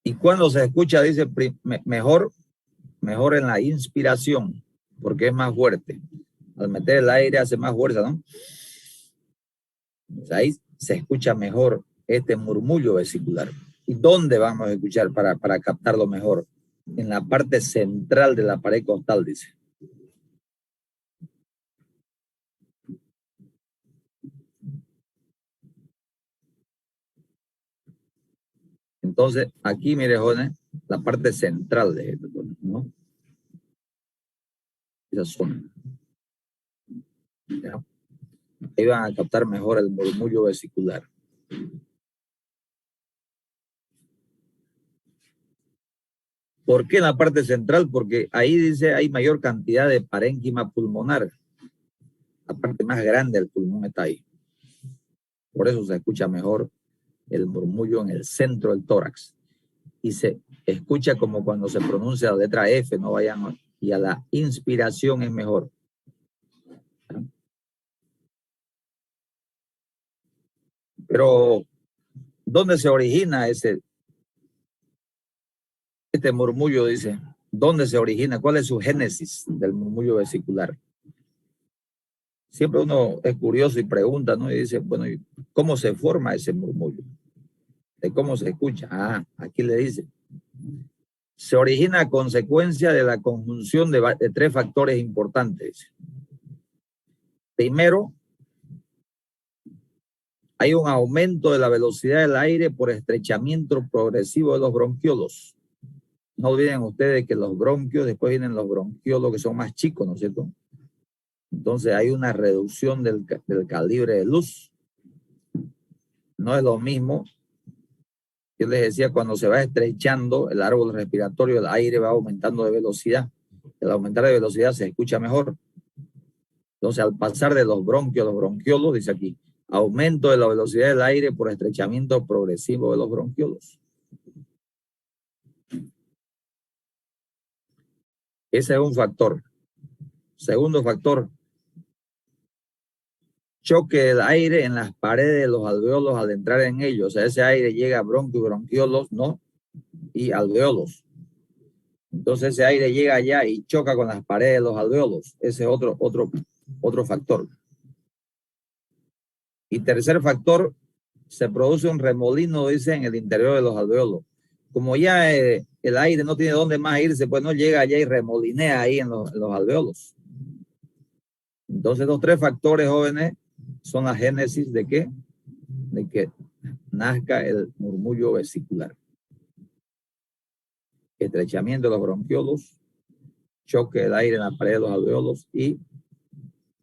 Y cuando se escucha, dice, mejor en la inspiración, porque es más fuerte. Al meter el aire hace más fuerza, ¿no? Pues ahí se escucha mejor este murmullo vesicular. ¿Y dónde vamos a escuchar para captarlo mejor? En la parte central de la pared costal, dice. Entonces, aquí, mire, jóvenes, la parte central de esto, ¿no? Esa zona. ¿Ya? Ahí van a captar mejor el murmullo vesicular. ¿Por qué en la parte central? Porque ahí dice hay mayor cantidad de parénquima pulmonar. La parte más grande del pulmón está ahí. Por eso se escucha mejor el murmullo en el centro del tórax. Y se escucha como cuando se pronuncia la letra F, no vayan, y a la inspiración es mejor. Pero, ¿dónde se origina este murmullo? Dice, ¿dónde se origina? ¿Cuál es su génesis del murmullo vesicular? Siempre uno es curioso y pregunta, ¿no? Y dice, bueno, ¿cómo se forma ese murmullo? ¿De cómo se escucha? Ah, aquí le dice. Se origina a consecuencia de la conjunción de tres factores importantes. Primero, hay un aumento de la velocidad del aire por estrechamiento progresivo de los bronquiolos. No olviden ustedes que los bronquios, después vienen los bronquiolos que son más chicos, ¿no es cierto? Entonces hay una reducción del calibre de luz. No es lo mismo. Yo les decía, cuando se va estrechando el árbol respiratorio, el aire va aumentando de velocidad. Al aumentar de velocidad se escucha mejor. Entonces, al pasar de los bronquios a los bronquiolos, dice aquí, aumento de la velocidad del aire por estrechamiento progresivo de los bronquiolos. Ese es un factor. Segundo factor, choque del aire en las paredes de los alveolos al entrar en ellos. O sea, ese aire llega a bronquios, bronquiolos, ¿no? Y alveolos. Entonces ese aire llega allá y choca con las paredes de los alveolos. Ese es otro factor. Y tercer factor, se produce un remolino, dice, en el interior de los alveolos. Como ya el aire no tiene dónde más irse, pues no llega allá y remolinea ahí en los alveolos. Entonces los tres factores, jóvenes, son la génesis de ¿qué? De que nazca el murmullo vesicular. Estrechamiento de los bronquiolos, choque del aire en la pared de los alveolos y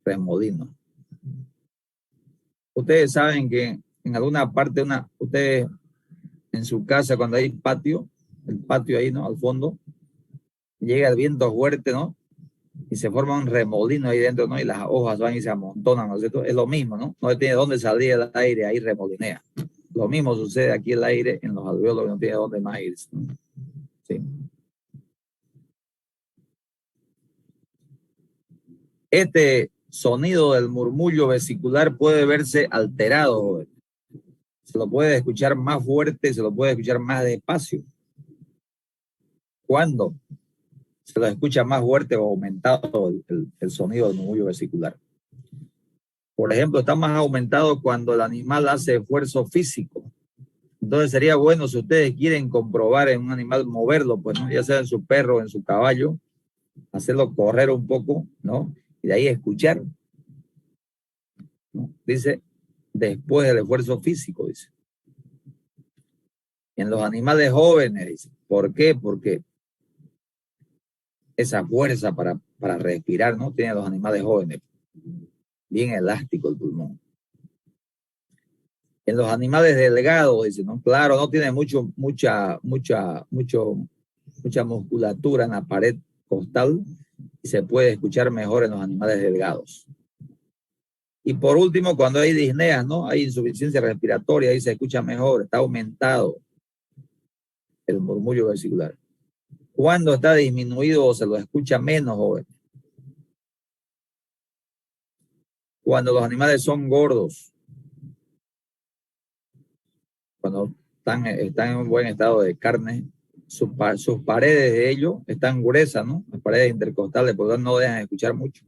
remolino. Ustedes saben que en alguna parte, ustedes en su casa, cuando hay patio, el patio ahí, ¿no? Al fondo, llega el viento fuerte, ¿no? Y se forma un remolino ahí dentro, ¿no? Y las hojas van y se amontonan, ¿no es cierto? Es lo mismo, ¿no? No tiene dónde salir el aire, ahí remolinea. Lo mismo sucede aquí el aire en los alveolos, que no tiene dónde más irse, ¿no? Sí. Este sonido del murmullo vesicular puede verse alterado, joven. Se lo puede escuchar más fuerte, se lo puede escuchar más despacio. ¿Cuándo se lo escucha más fuerte o aumentado el sonido del murmullo vesicular? Por ejemplo, está más aumentado cuando el animal hace esfuerzo físico. Entonces sería bueno, si ustedes quieren comprobar en un animal, moverlo, pues, ¿no? Ya sea en su perro o en su caballo, hacerlo correr un poco, ¿no? Y de ahí escuchar, ¿no? Dice, después del esfuerzo físico, dice. En los animales jóvenes, dice. ¿Por qué? Porque esa fuerza para respirar, ¿no? Tienen los animales jóvenes. Bien elástico el pulmón. En los animales delgados, dice, ¿no? Claro, no tiene mucha musculatura en la pared costal y se puede escuchar mejor en los animales delgados. Y por último, cuando hay disneas, ¿no? Hay insuficiencia respiratoria, ahí se escucha mejor, está aumentado el murmullo vesicular. Cuando está disminuido o se lo escucha menos, joven. Cuando los animales son gordos, cuando están en un buen estado de carne, sus paredes de ellos están gruesas, ¿no? Las paredes intercostales, por lo tanto no dejan escuchar mucho.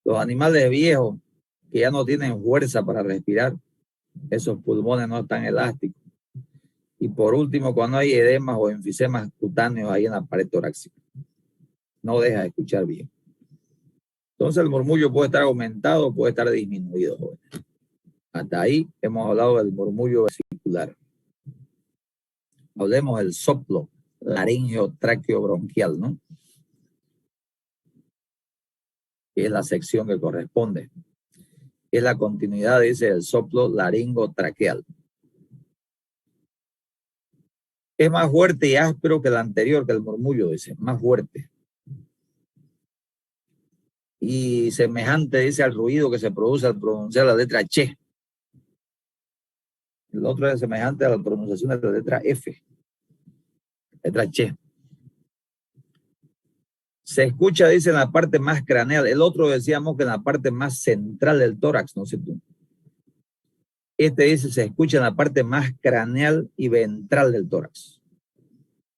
Los animales viejos que ya no tienen fuerza para respirar, esos pulmones no están elásticos. Y por último, cuando hay edemas o enfisemas cutáneos ahí en la pared torácica, no deja de escuchar bien. Entonces el murmullo puede estar aumentado, puede estar disminuido, joven. Hasta ahí hemos hablado del murmullo vesicular. Hablemos del soplo laringeo tráqueo bronquial, ¿no? Que es la sección que corresponde. Es la continuidad, dice, del soplo laringo traqueal. Es más fuerte y áspero que el anterior, que el murmullo, dice, más fuerte. Y semejante, dice, al ruido que se produce al pronunciar la letra che. El otro es semejante a la pronunciación de la letra F. Letra che. Se escucha, dice, en la parte más craneal. El otro decíamos que en la parte más central del tórax, no sé tú. Este dice, se escucha en la parte más craneal y ventral del tórax.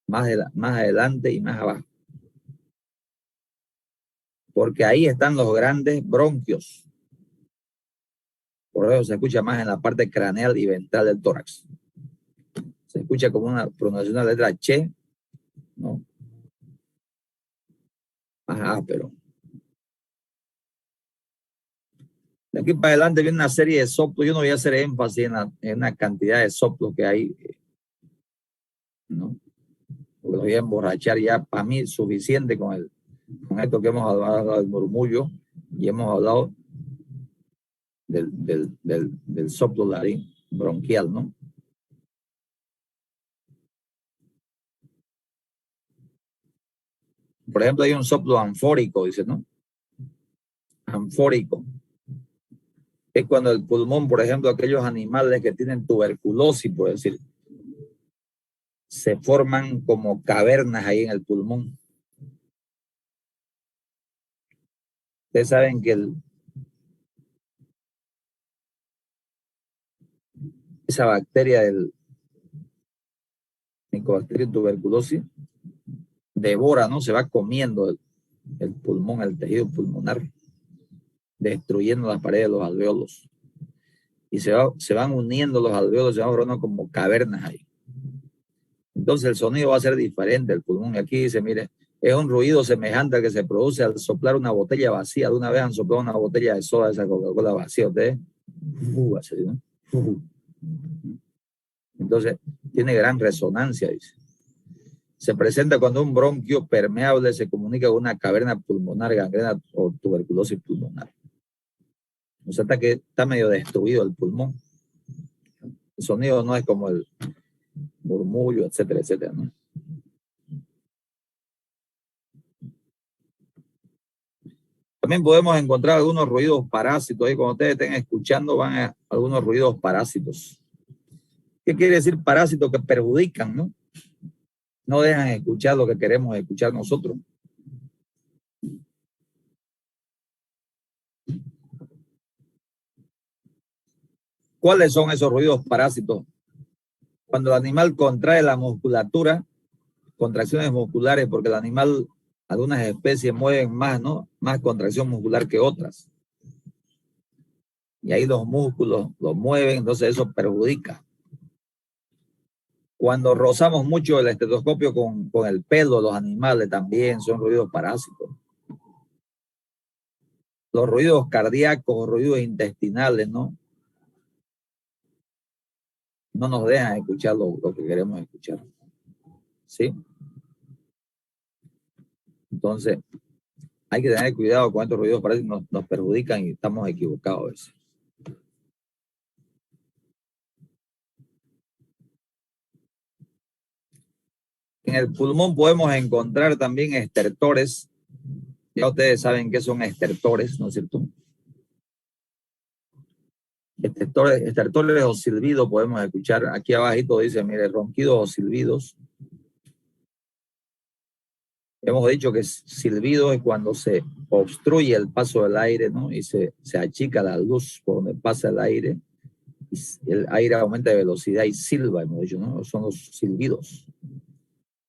Más adelante y más abajo. Porque ahí están los grandes bronquios. Por eso se escucha más en la parte craneal y ventral del tórax. Se escucha como una pronunciación de la letra che, ¿no? Más áspero. De aquí para adelante viene una serie de soplos. Yo no voy a hacer énfasis en la cantidad de soplos que hay, ¿no? Porque los voy a emborrachar ya, para mí, suficiente con esto que hemos hablado del murmullo y hemos hablado del soplo larín bronquial, ¿no? Por ejemplo, hay un soplo anfórico, dice, ¿no? Anfórico. Es cuando el pulmón, por ejemplo, aquellos animales que tienen tuberculosis, por decir, se forman como cavernas ahí en el pulmón. Ustedes saben que esa bacteria del Mycobacterium tuberculosis devora, ¿no? Se va comiendo el pulmón, el tejido pulmonar, destruyendo las paredes de los alveolos. Y se van uniendo los alveolos, se van formando como cavernas ahí. Entonces el sonido va a ser diferente del pulmón. Y aquí dice, mire, es un ruido semejante al que se produce al soplar una botella vacía. De una vez han soplado una botella de soda de esa Coca-Cola vacía. Ustedes, así, ¿no? Entonces tiene gran resonancia, dice. Se presenta cuando un bronquio permeable se comunica con una caverna pulmonar, gangrena o tuberculosis pulmonar. O sea, está medio destruido el pulmón. El sonido no es como el murmullo, etcétera, etcétera, ¿no? También podemos encontrar algunos ruidos parásitos. Ahí cuando ustedes estén escuchando van a algunos ruidos parásitos. ¿Qué quiere decir parásitos? Que perjudican, ¿no? No dejan escuchar lo que queremos escuchar nosotros. ¿Cuáles son esos ruidos parásitos? Cuando el animal contrae la musculatura, contracciones musculares, porque el animal, algunas especies mueven más, ¿no? Más contracción muscular que otras. Y ahí los músculos los mueven, entonces eso perjudica. Cuando rozamos mucho el estetoscopio con el pelo de los animales también son ruidos parásitos. Los ruidos cardíacos, ruidos intestinales, ¿no? No nos dejan escuchar lo que queremos escuchar. ¿Sí? Entonces, hay que tener cuidado con estos ruidos parásitos, nos perjudican y estamos equivocados a veces. En el pulmón podemos encontrar también estertores. Ya ustedes saben qué son estertores, ¿no es cierto? Estertores o silbidos podemos escuchar. Aquí abajito dice, mire, ronquidos o silbidos. Hemos dicho que silbido es cuando se obstruye el paso del aire, ¿no? Y se achica la luz por donde pasa el aire. Y el aire aumenta de velocidad y silba, hemos dicho, ¿no? Son los silbidos.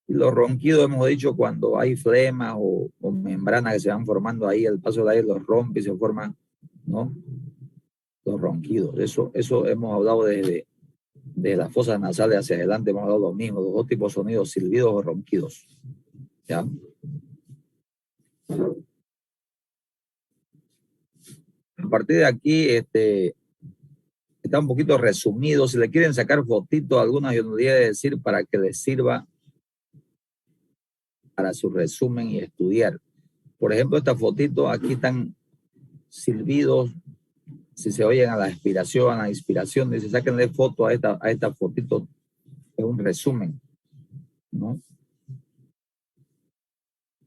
Y los ronquidos hemos dicho cuando hay flemas o membranas que se van formando ahí, el paso del aire los rompe y se forman, ¿no? Los ronquidos. Eso hemos hablado desde las fosas nasales hacia adelante, hemos hablado lo mismo, los dos tipos de sonidos, silbidos o ronquidos. ¿Ya? A partir de aquí, está un poquito resumido. Si le quieren sacar fotitos, algunas yo no voy a decir para que les sirva para su resumen y estudiar. Por ejemplo, esta fotito, aquí están silbidos, si se oyen a la expiración, a la inspiración, dice, sáquenle foto a esta fotito, es un resumen, ¿no?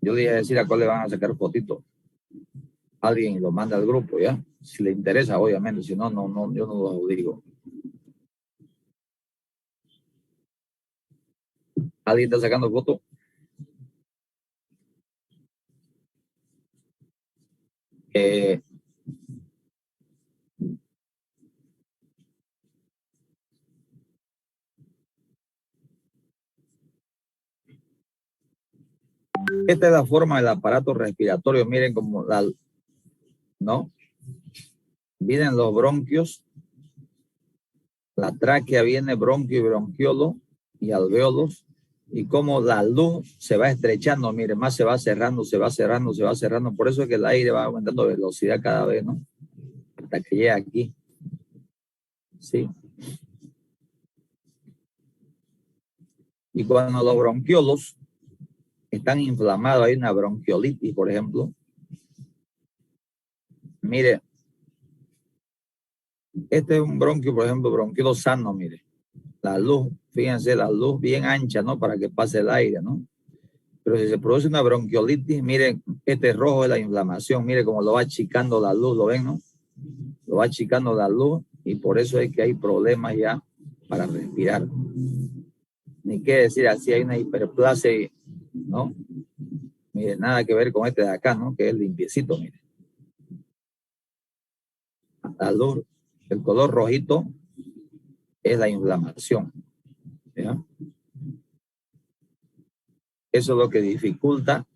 Yo le voy a decir a cuál le van a sacar fotito. Alguien lo manda al grupo, ¿ya? Si le interesa, obviamente, si no, yo no lo digo. ¿Alguien está sacando foto? Esta es la forma del aparato respiratorio. Miren cómo ¿no? Vienen los bronquios, la tráquea viene bronquio y bronquiolo y alvéolos, y como la luz se va estrechando, miren, más se va cerrando, se va cerrando, se va cerrando. Por eso es que el aire va aumentando velocidad cada vez, ¿no? Hasta que llega aquí. ¿Sí? Y cuando los bronquiolos están inflamados, hay una bronquiolitis, por ejemplo. Mire, este es un bronquio, por ejemplo, bronquiolo sano, mire. La luz, fíjense, la luz bien ancha, ¿no? Para que pase el aire, ¿no? Pero si se produce una bronquiolitis, miren, este rojo es la inflamación, mire cómo lo va achicando la luz, ¿lo ven, no? Lo va achicando la luz y por eso es que hay problemas ya para respirar. Ni qué decir, así hay una hiperplasia, ¿no? Mire, nada que ver con este de acá, ¿no? Que es limpiecito, mire. La luz, el color rojito es la inflamación, ¿ya? Eso es lo que dificulta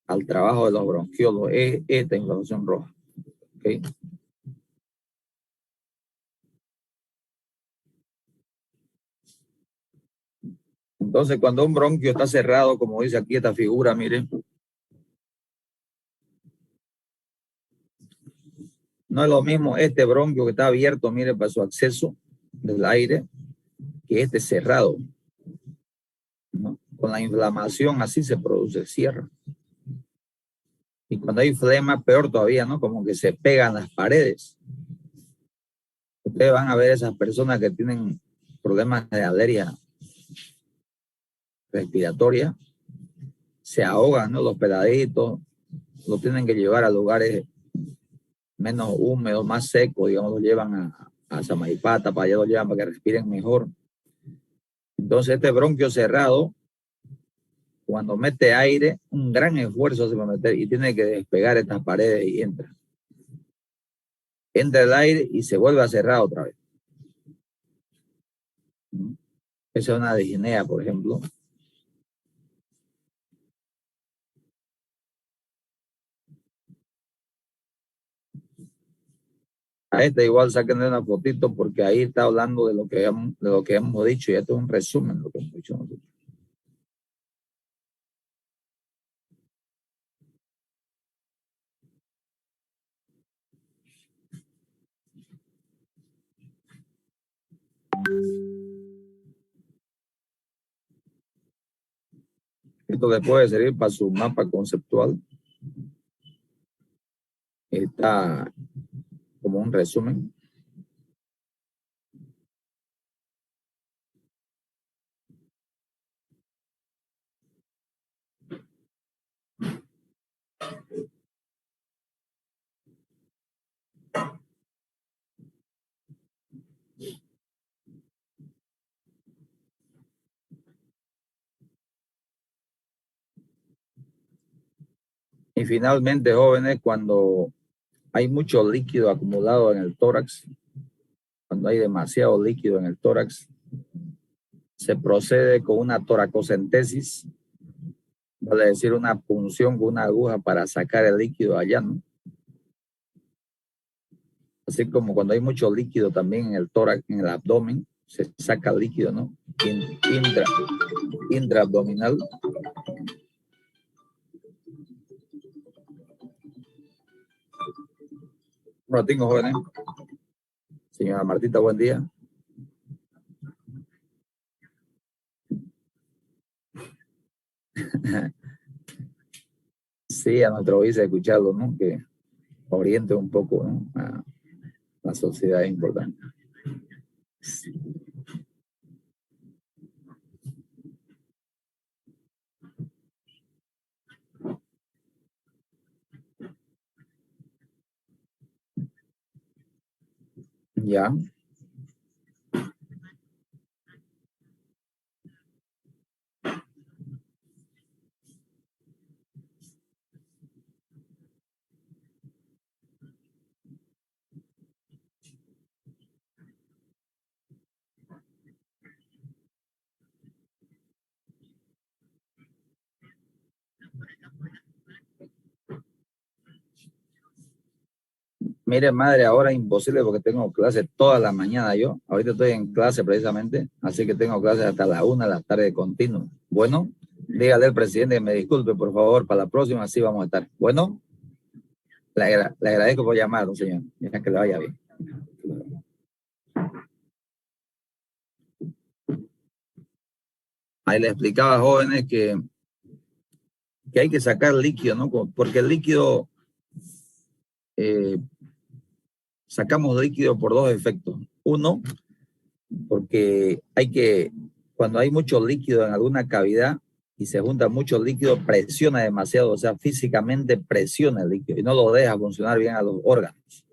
al trabajo de los bronquiolos, es esta inflamación roja, ¿ok? Entonces, cuando un bronquio está cerrado, como dice aquí esta figura, miren, no es lo mismo este bronquio que está abierto, mire, para su acceso del aire, que este cerrado, ¿no? Con la inflamación así se produce, cierra. Y cuando hay flema, peor todavía, ¿no? Como que se pegan las paredes. Ustedes van a ver esas personas que tienen problemas de alergia respiratoria, se ahogan, ¿no? Los peladitos, los tienen que llevar a lugares menos húmedos, más secos, digamos, los llevan a Samaipata, para allá los llevan para que respiren mejor. Entonces este bronquio cerrado, cuando mete aire, un gran esfuerzo se va a meter y tiene que despegar estas paredes y entra. Entra el aire y se vuelve a cerrar otra vez. Esa es una disnea, por ejemplo. A esta igual sáquenle una fotito porque ahí está hablando de lo que hemos dicho y esto es un resumen de lo que hemos dicho nosotros. Esto le puede servir para su mapa conceptual. Está como un resumen. Y finalmente, jóvenes, cuando hay mucho líquido acumulado en el tórax, cuando hay demasiado líquido en el tórax, se procede con una toracocentesis, vale decir, una punción con una aguja para sacar el líquido allá, ¿no? Así como cuando hay mucho líquido también en el tórax, en el abdomen, se saca líquido, ¿no? Intraabdominal. Un ratito, jóvenes. Señora Martita, buen día. Sí, a nuestro vice escucharlo, ¿no? Que oriente un poco, ¿no? A la sociedad es importante. Ya. Mire, madre, ahora es imposible porque tengo clase toda la mañana yo. Ahorita estoy en clase precisamente, así que tengo clases hasta la 1 de la tarde continuo. Bueno, dígale al presidente que me disculpe, por favor, para la próxima así vamos a estar. Bueno, le agradezco por llamar, don señor. Ya que le vaya bien. Ahí le explicaba a jóvenes que hay que sacar líquido, ¿no? Porque el líquido, eh, sacamos líquido por dos efectos. Uno, porque cuando hay mucho líquido en alguna cavidad y se junta mucho líquido, presiona demasiado, o sea, físicamente presiona el líquido y no lo deja funcionar bien a los órganos.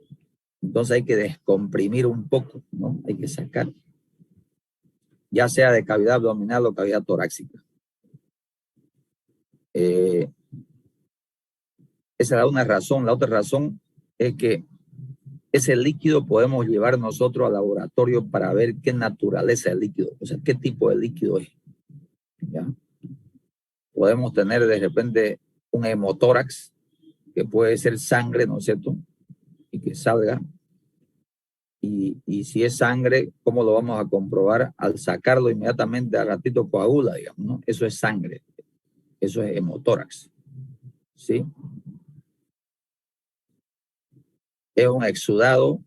Entonces hay que descomprimir un poco, ¿no? Hay que sacar, ya sea de cavidad abdominal o cavidad torácica. Esa es una razón. La otra razón es que ese líquido podemos llevar nosotros al laboratorio para ver qué naturaleza es el líquido, o sea, qué tipo de líquido es. ¿Ya? Podemos tener de repente un hemotórax, que puede ser sangre, ¿no es cierto? Y que salga. Y si es sangre, ¿cómo lo vamos a comprobar? Al sacarlo inmediatamente, al ratito coagula, digamos, ¿no? Eso es sangre. Eso es hemotórax. ¿Sí? Es un exudado,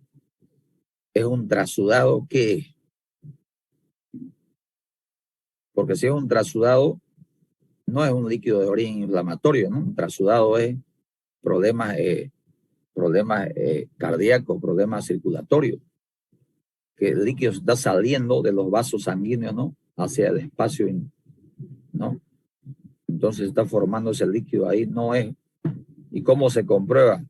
es un trasudado, ¿qué es? Porque si es un trasudado, no es un líquido de origen inflamatorio, ¿no? Un trasudado es problemas, cardíacos, problemas circulatorios, que el líquido está saliendo de los vasos sanguíneos, ¿no? Hacia el espacio, ¿no? Entonces está formándose el líquido ahí, no es. ¿Y cómo se comprueba?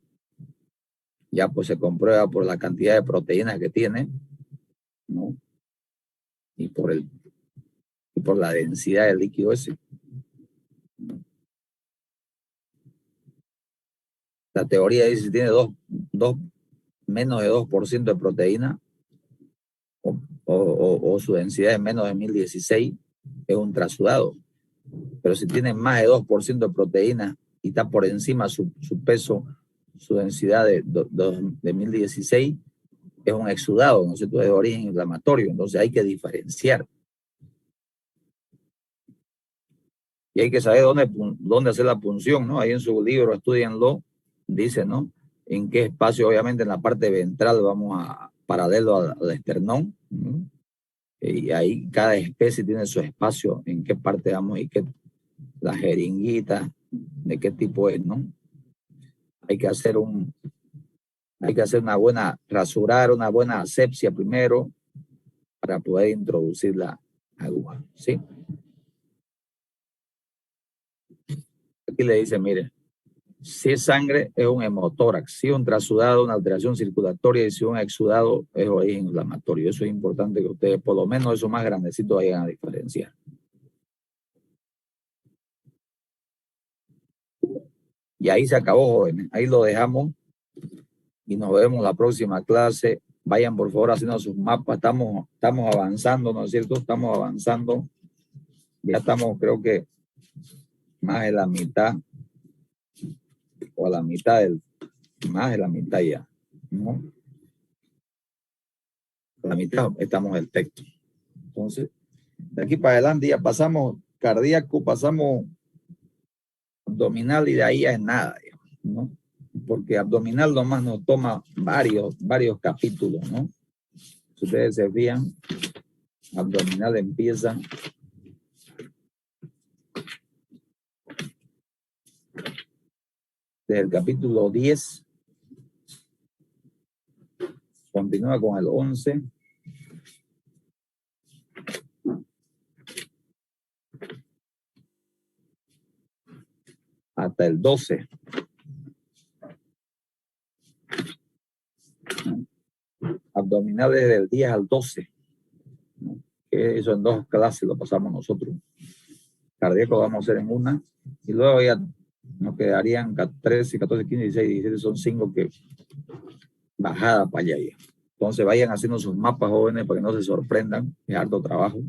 Ya pues se comprueba por la cantidad de proteínas que tiene, ¿no? Y por la densidad del líquido ese. La teoría dice que tiene menos de 2% de proteína, o su densidad es menos de 1016, es un trasudado. Pero si tiene más de 2% de proteína y está por encima su peso, su densidad de 1016, es un exudado, ¿no es cierto?, de origen inflamatorio. Entonces hay que diferenciar. Y hay que saber dónde hacer la punción, ¿no? Ahí en su libro, estudianlo, dice, ¿no? En qué espacio, obviamente en la parte ventral vamos a paralelo al esternón, ¿no? Y ahí cada especie tiene su espacio, en qué parte vamos y qué, la jeringuita, de qué tipo es, ¿no? Hay que hacer rasurar una buena asepsia primero para poder introducir la aguja, ¿sí? Aquí le dice, mire, si es sangre es un hemotórax, si es un trasudado, una alteración circulatoria, y si es un exudado es origen inflamatorio. Eso es importante que ustedes, por lo menos esos más grandecitos, vayan a diferenciar. Y ahí se acabó, jóvenes. Ahí lo dejamos y nos vemos la próxima clase. Vayan por favor haciendo sus mapas. Estamos avanzando, ¿no es cierto? Estamos avanzando. Ya estamos, creo que, más de la mitad, o a la mitad más de la mitad ya, ¿no? A la mitad estamos del texto. Entonces, de aquí para adelante ya pasamos cardíaco, pasamos abdominal y de ahí ya es nada, ¿no? Porque abdominal nomás nos toma varios capítulos, ¿no? Si ustedes se fijan, abdominal empieza desde el capítulo 10, continúa con el 11, hasta el 12. Abdominal desde el 10 al 12. ¿No? Eso en 2 clases lo pasamos nosotros. Cardíaco vamos a hacer en una. Y luego ya nos quedarían 13, 14, 15, 16, 17. Son 5 que bajada para allá ya. Entonces vayan haciendo sus mapas, jóvenes, para que no se sorprendan. Es harto trabajo.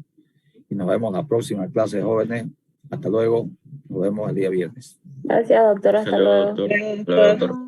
Y nos vemos la próxima clase, jóvenes. Hasta luego. Nos vemos el día viernes. Gracias, doctor. Hasta luego. Hasta luego, doctor.